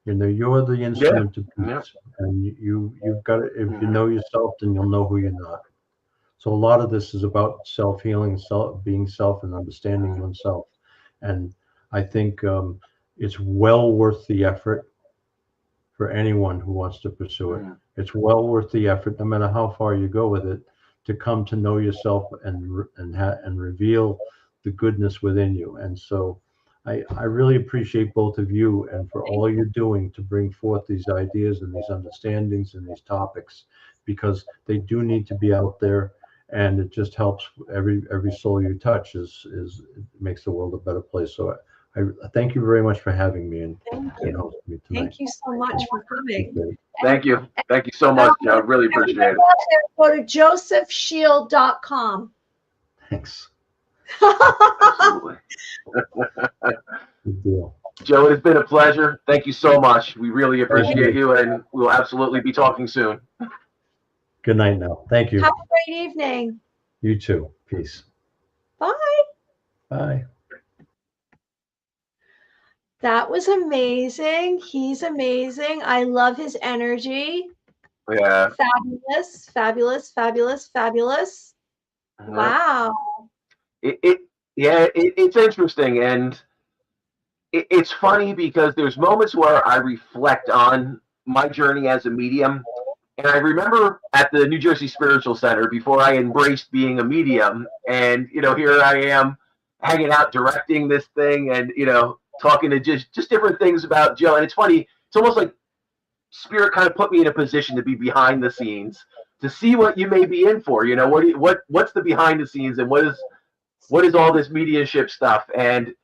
You're the instrument of peace, and you've got to, if you know yourself, then you'll know who you're not. So a lot of this is about self-healing, being self, and understanding oneself. And I think it's well worth the effort for anyone who wants to pursue it. It's well worth the effort, no matter how far you go with it, to come to know yourself and reveal the goodness within you. And so I really appreciate both of you and for all you're doing to bring forth these ideas and these understandings and these topics, because they do need to be out there, and it just helps every soul you touch is it makes the world a better place. So I thank you very much for having me and hosting me tonight. Thank you so much for coming. Thank you so much. I really appreciate it. Go to josephshiel.com. Thanks. Absolutely. Good deal. Joe, it has been a pleasure. Thank you so much. We really appreciate you, and we'll absolutely be talking soon. Good night now. Thank you. Have a great evening. You too. Peace. Bye. Bye. That was amazing. He's amazing. I love his energy. Yeah. Fabulous, fabulous, fabulous, fabulous. Wow. It's interesting, and it's funny because there's moments where I reflect on my journey as a medium. And I remember at the New Jersey Spiritual Center before I embraced being a medium, and here I am hanging out directing this thing, and talking to just different things about Joe. And it's funny, it's almost like Spirit kind of put me in a position to be behind the scenes to see what you may be in for. What's the behind the scenes, and what is all this mediumship stuff. And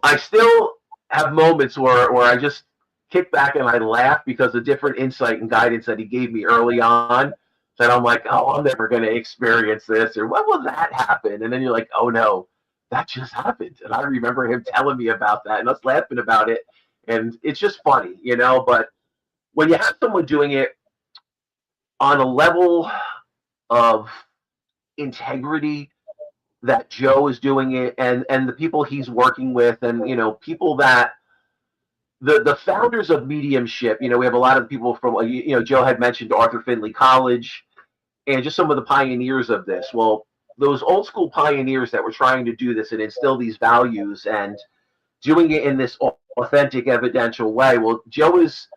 I still have moments where I just kick back and I laugh because of different insight and guidance that he gave me early on, that I'm like, oh, I'm never going to experience this, or when will that happen? And then you're like, oh no, that just happened. And I remember him telling me about that and us laughing about it. And it's just funny, but when you have someone doing it on a level of integrity that Joe is doing it, and the people he's working with, and people that the founders of mediumship, we have a lot of people from, Joe had mentioned Arthur Findlay College, and just some of the pioneers of this. Well, those old school pioneers that were trying to do this and instill these values and doing it in this authentic, evidential way. Well, Joe is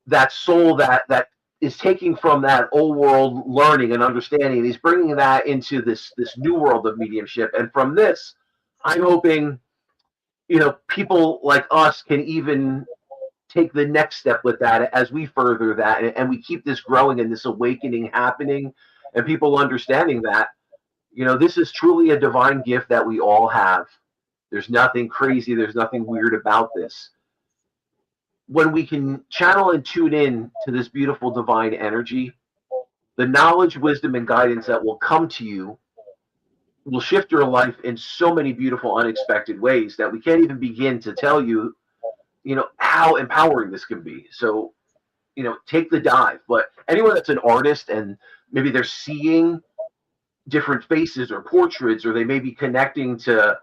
that soul that is taking from that old world learning and understanding, and he's bringing that into this new world of mediumship. And from this, I'm hoping people like us can even take the next step with that as we further that, and we keep this growing and this awakening happening, and people understanding that this is truly a divine gift that we all have. There's nothing crazy, there's nothing weird about this. When we can channel and tune in to this beautiful divine energy, the knowledge, wisdom, and guidance that will come to you will shift your life in so many beautiful, unexpected ways that we can't even begin to tell you, how empowering this can be. So, take the dive. But anyone that's an artist and maybe they're seeing different faces or portraits, or they may be connecting to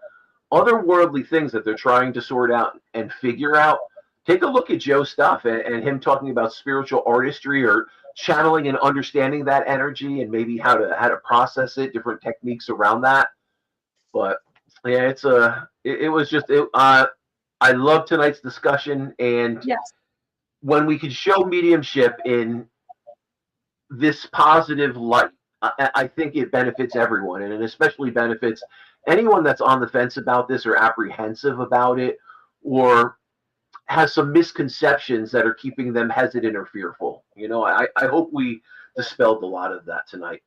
otherworldly things that they're trying to sort out and figure out, take a look at Joe's stuff and him talking about spiritual artistry, or channeling and understanding that energy, and maybe how to process it, different techniques around that. But yeah, I love tonight's discussion, and yes, when we can show mediumship in this positive light, I think it benefits everyone, and it especially benefits anyone that's on the fence about this, or apprehensive about it, or has some misconceptions that are keeping them hesitant or fearful. I hope we dispelled a lot of that tonight.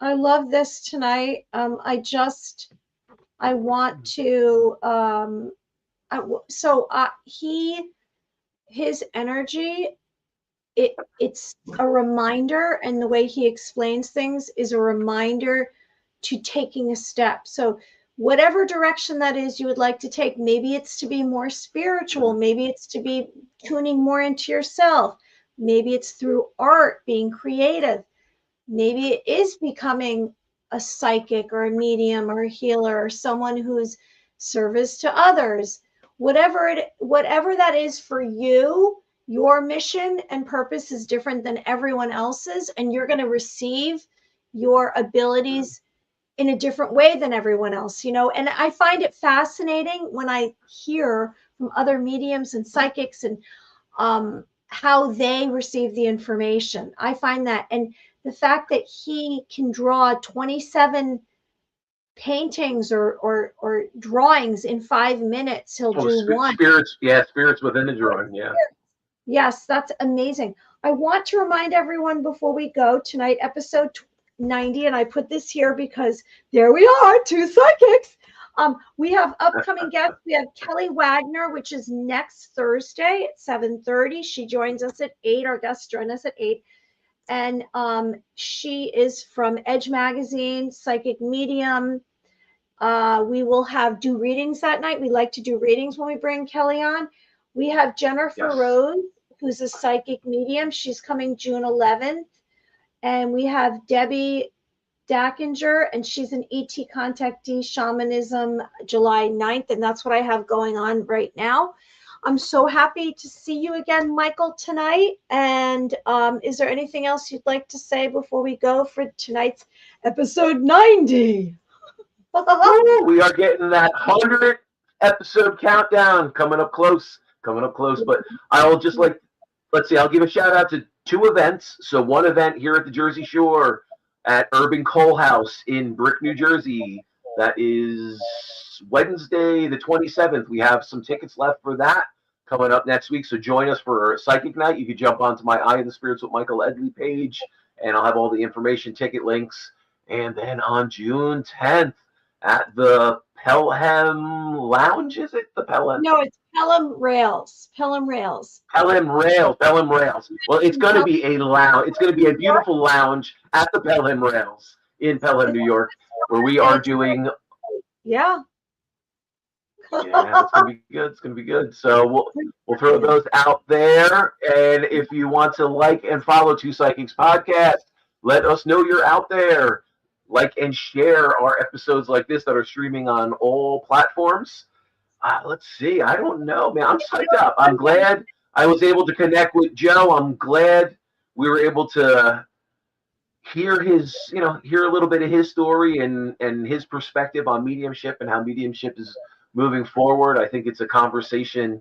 I love this tonight. I want to, his energy, it's a reminder, and the way he explains things is a reminder to taking a step. So whatever direction that is you would like to take, maybe it's to be more spiritual, maybe it's to be tuning more into yourself, maybe it's through art, being creative, maybe it is becoming a psychic or a medium or a healer or someone who's service to others. Whatever that is for you, your mission and purpose is different than everyone else's, and you're going to receive your abilities in a different way than everyone else, and I find it fascinating when I hear from other mediums and psychics and how they receive the information. I find that, and the fact that he can draw 27 paintings or drawings in 5 minutes, he'll do one. Spirits within the drawing. Yeah. Yes, that's amazing. I want to remind everyone before we go tonight, episode 90, and I put this here because there we are, 2 psychics. We have upcoming guests. We have Kelly Wagner, which is next Thursday at 7:30. She joins us at 8. Our guests join us at 8. And she is from Edge Magazine, psychic medium. We will do readings that night. We like to do readings when we bring Kelly on. We have Jennifer Rose, who's a psychic medium. She's coming June 11th. And we have Debbie Dackinger, and she's an ET contactee, shamanism, July 9th. And that's what I have going on right now. I'm so happy to see you again, Michael, tonight. And is there anything else you'd like to say before we go for tonight's episode 90? We are getting that 100 episode countdown coming up close. But I'll just I'll give a shout out to 2 events. So one event here at the Jersey Shore at Urban Coal House in Brick, New Jersey. That is Wednesday, the 27th. We have some tickets left for that coming up next week. So join us for Psychic Night. You can jump onto my Eye of the Spirits with Michael Edley page, and I'll have all the information, ticket links. And then on June 10th at the Pelham Lounge, is it the Pelham? No, it's Pelham Rails. Pelham Rails. Well, it's going to be a lounge. It's going to be a beautiful lounge at the Pelham Rails in Pelham, New York, where we are doing. Yeah. Yeah, it's gonna be good. It's gonna be good. So we'll throw those out there. And if you want to like and follow Two Psychics Podcast, let us know you're out there. Like and share our episodes like this that are streaming on all platforms. Let's see. I don't know, man. I'm psyched up. I'm glad I was able to connect with Joe. I'm glad we were able to hear hear a little bit of his story and his perspective on mediumship and how mediumship is moving forward. I think it's a conversation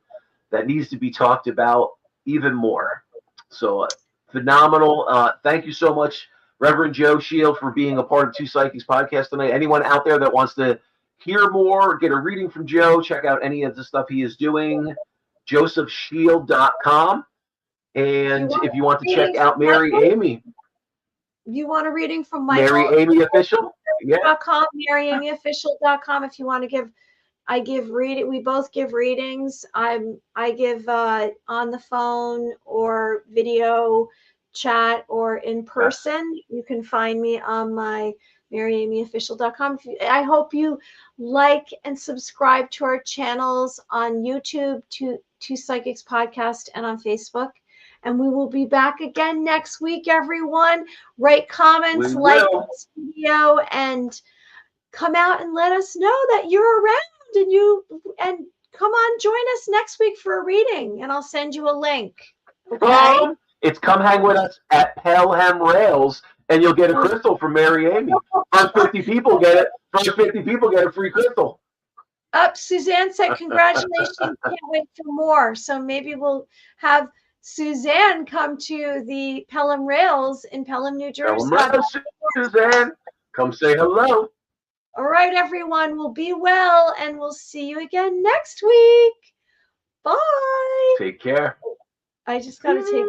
that needs to be talked about even more. So phenomenal. Thank you so much, Reverend Joe Shiel, for being a part of Two Psychics Podcast tonight. Anyone out there that wants to hear more, get a reading from Joe, check out any of the stuff he is doing, josephshiel.com. And if you want to check out Mary Amy. You want a reading from Michael? Mary Amy Official? Yeah. MaryAmyOfficial.com if you want to give. I give reading. We both give readings. I give on the phone or video chat or in person. You can find me on my MaryAmyOfficial.com. I hope you like and subscribe to our channels on YouTube, Two Psychics Podcast, and on Facebook. And we will be back again next week, everyone. Write comments, like this video, and come out and let us know that you're around. And come on, join us next week for a reading, and I'll send you a link. Okay? It's come hang with us at Pelham Rails, and you'll get a crystal from Mary Amy. First 50 people get it. First 50 people get a free crystal. Suzanne said, congratulations. Can't wait for more. So maybe we'll have Suzanne come to the Pelham Rails in Pelham, New Jersey. Suzanne, come say hello. All right, everyone. We'll be well, and we'll see you again next week. Bye. Take care. I just got to take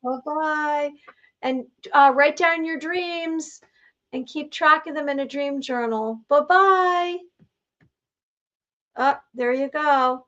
bye-bye. And write down your dreams and keep track of them in a dream journal. Bye-bye. There you go.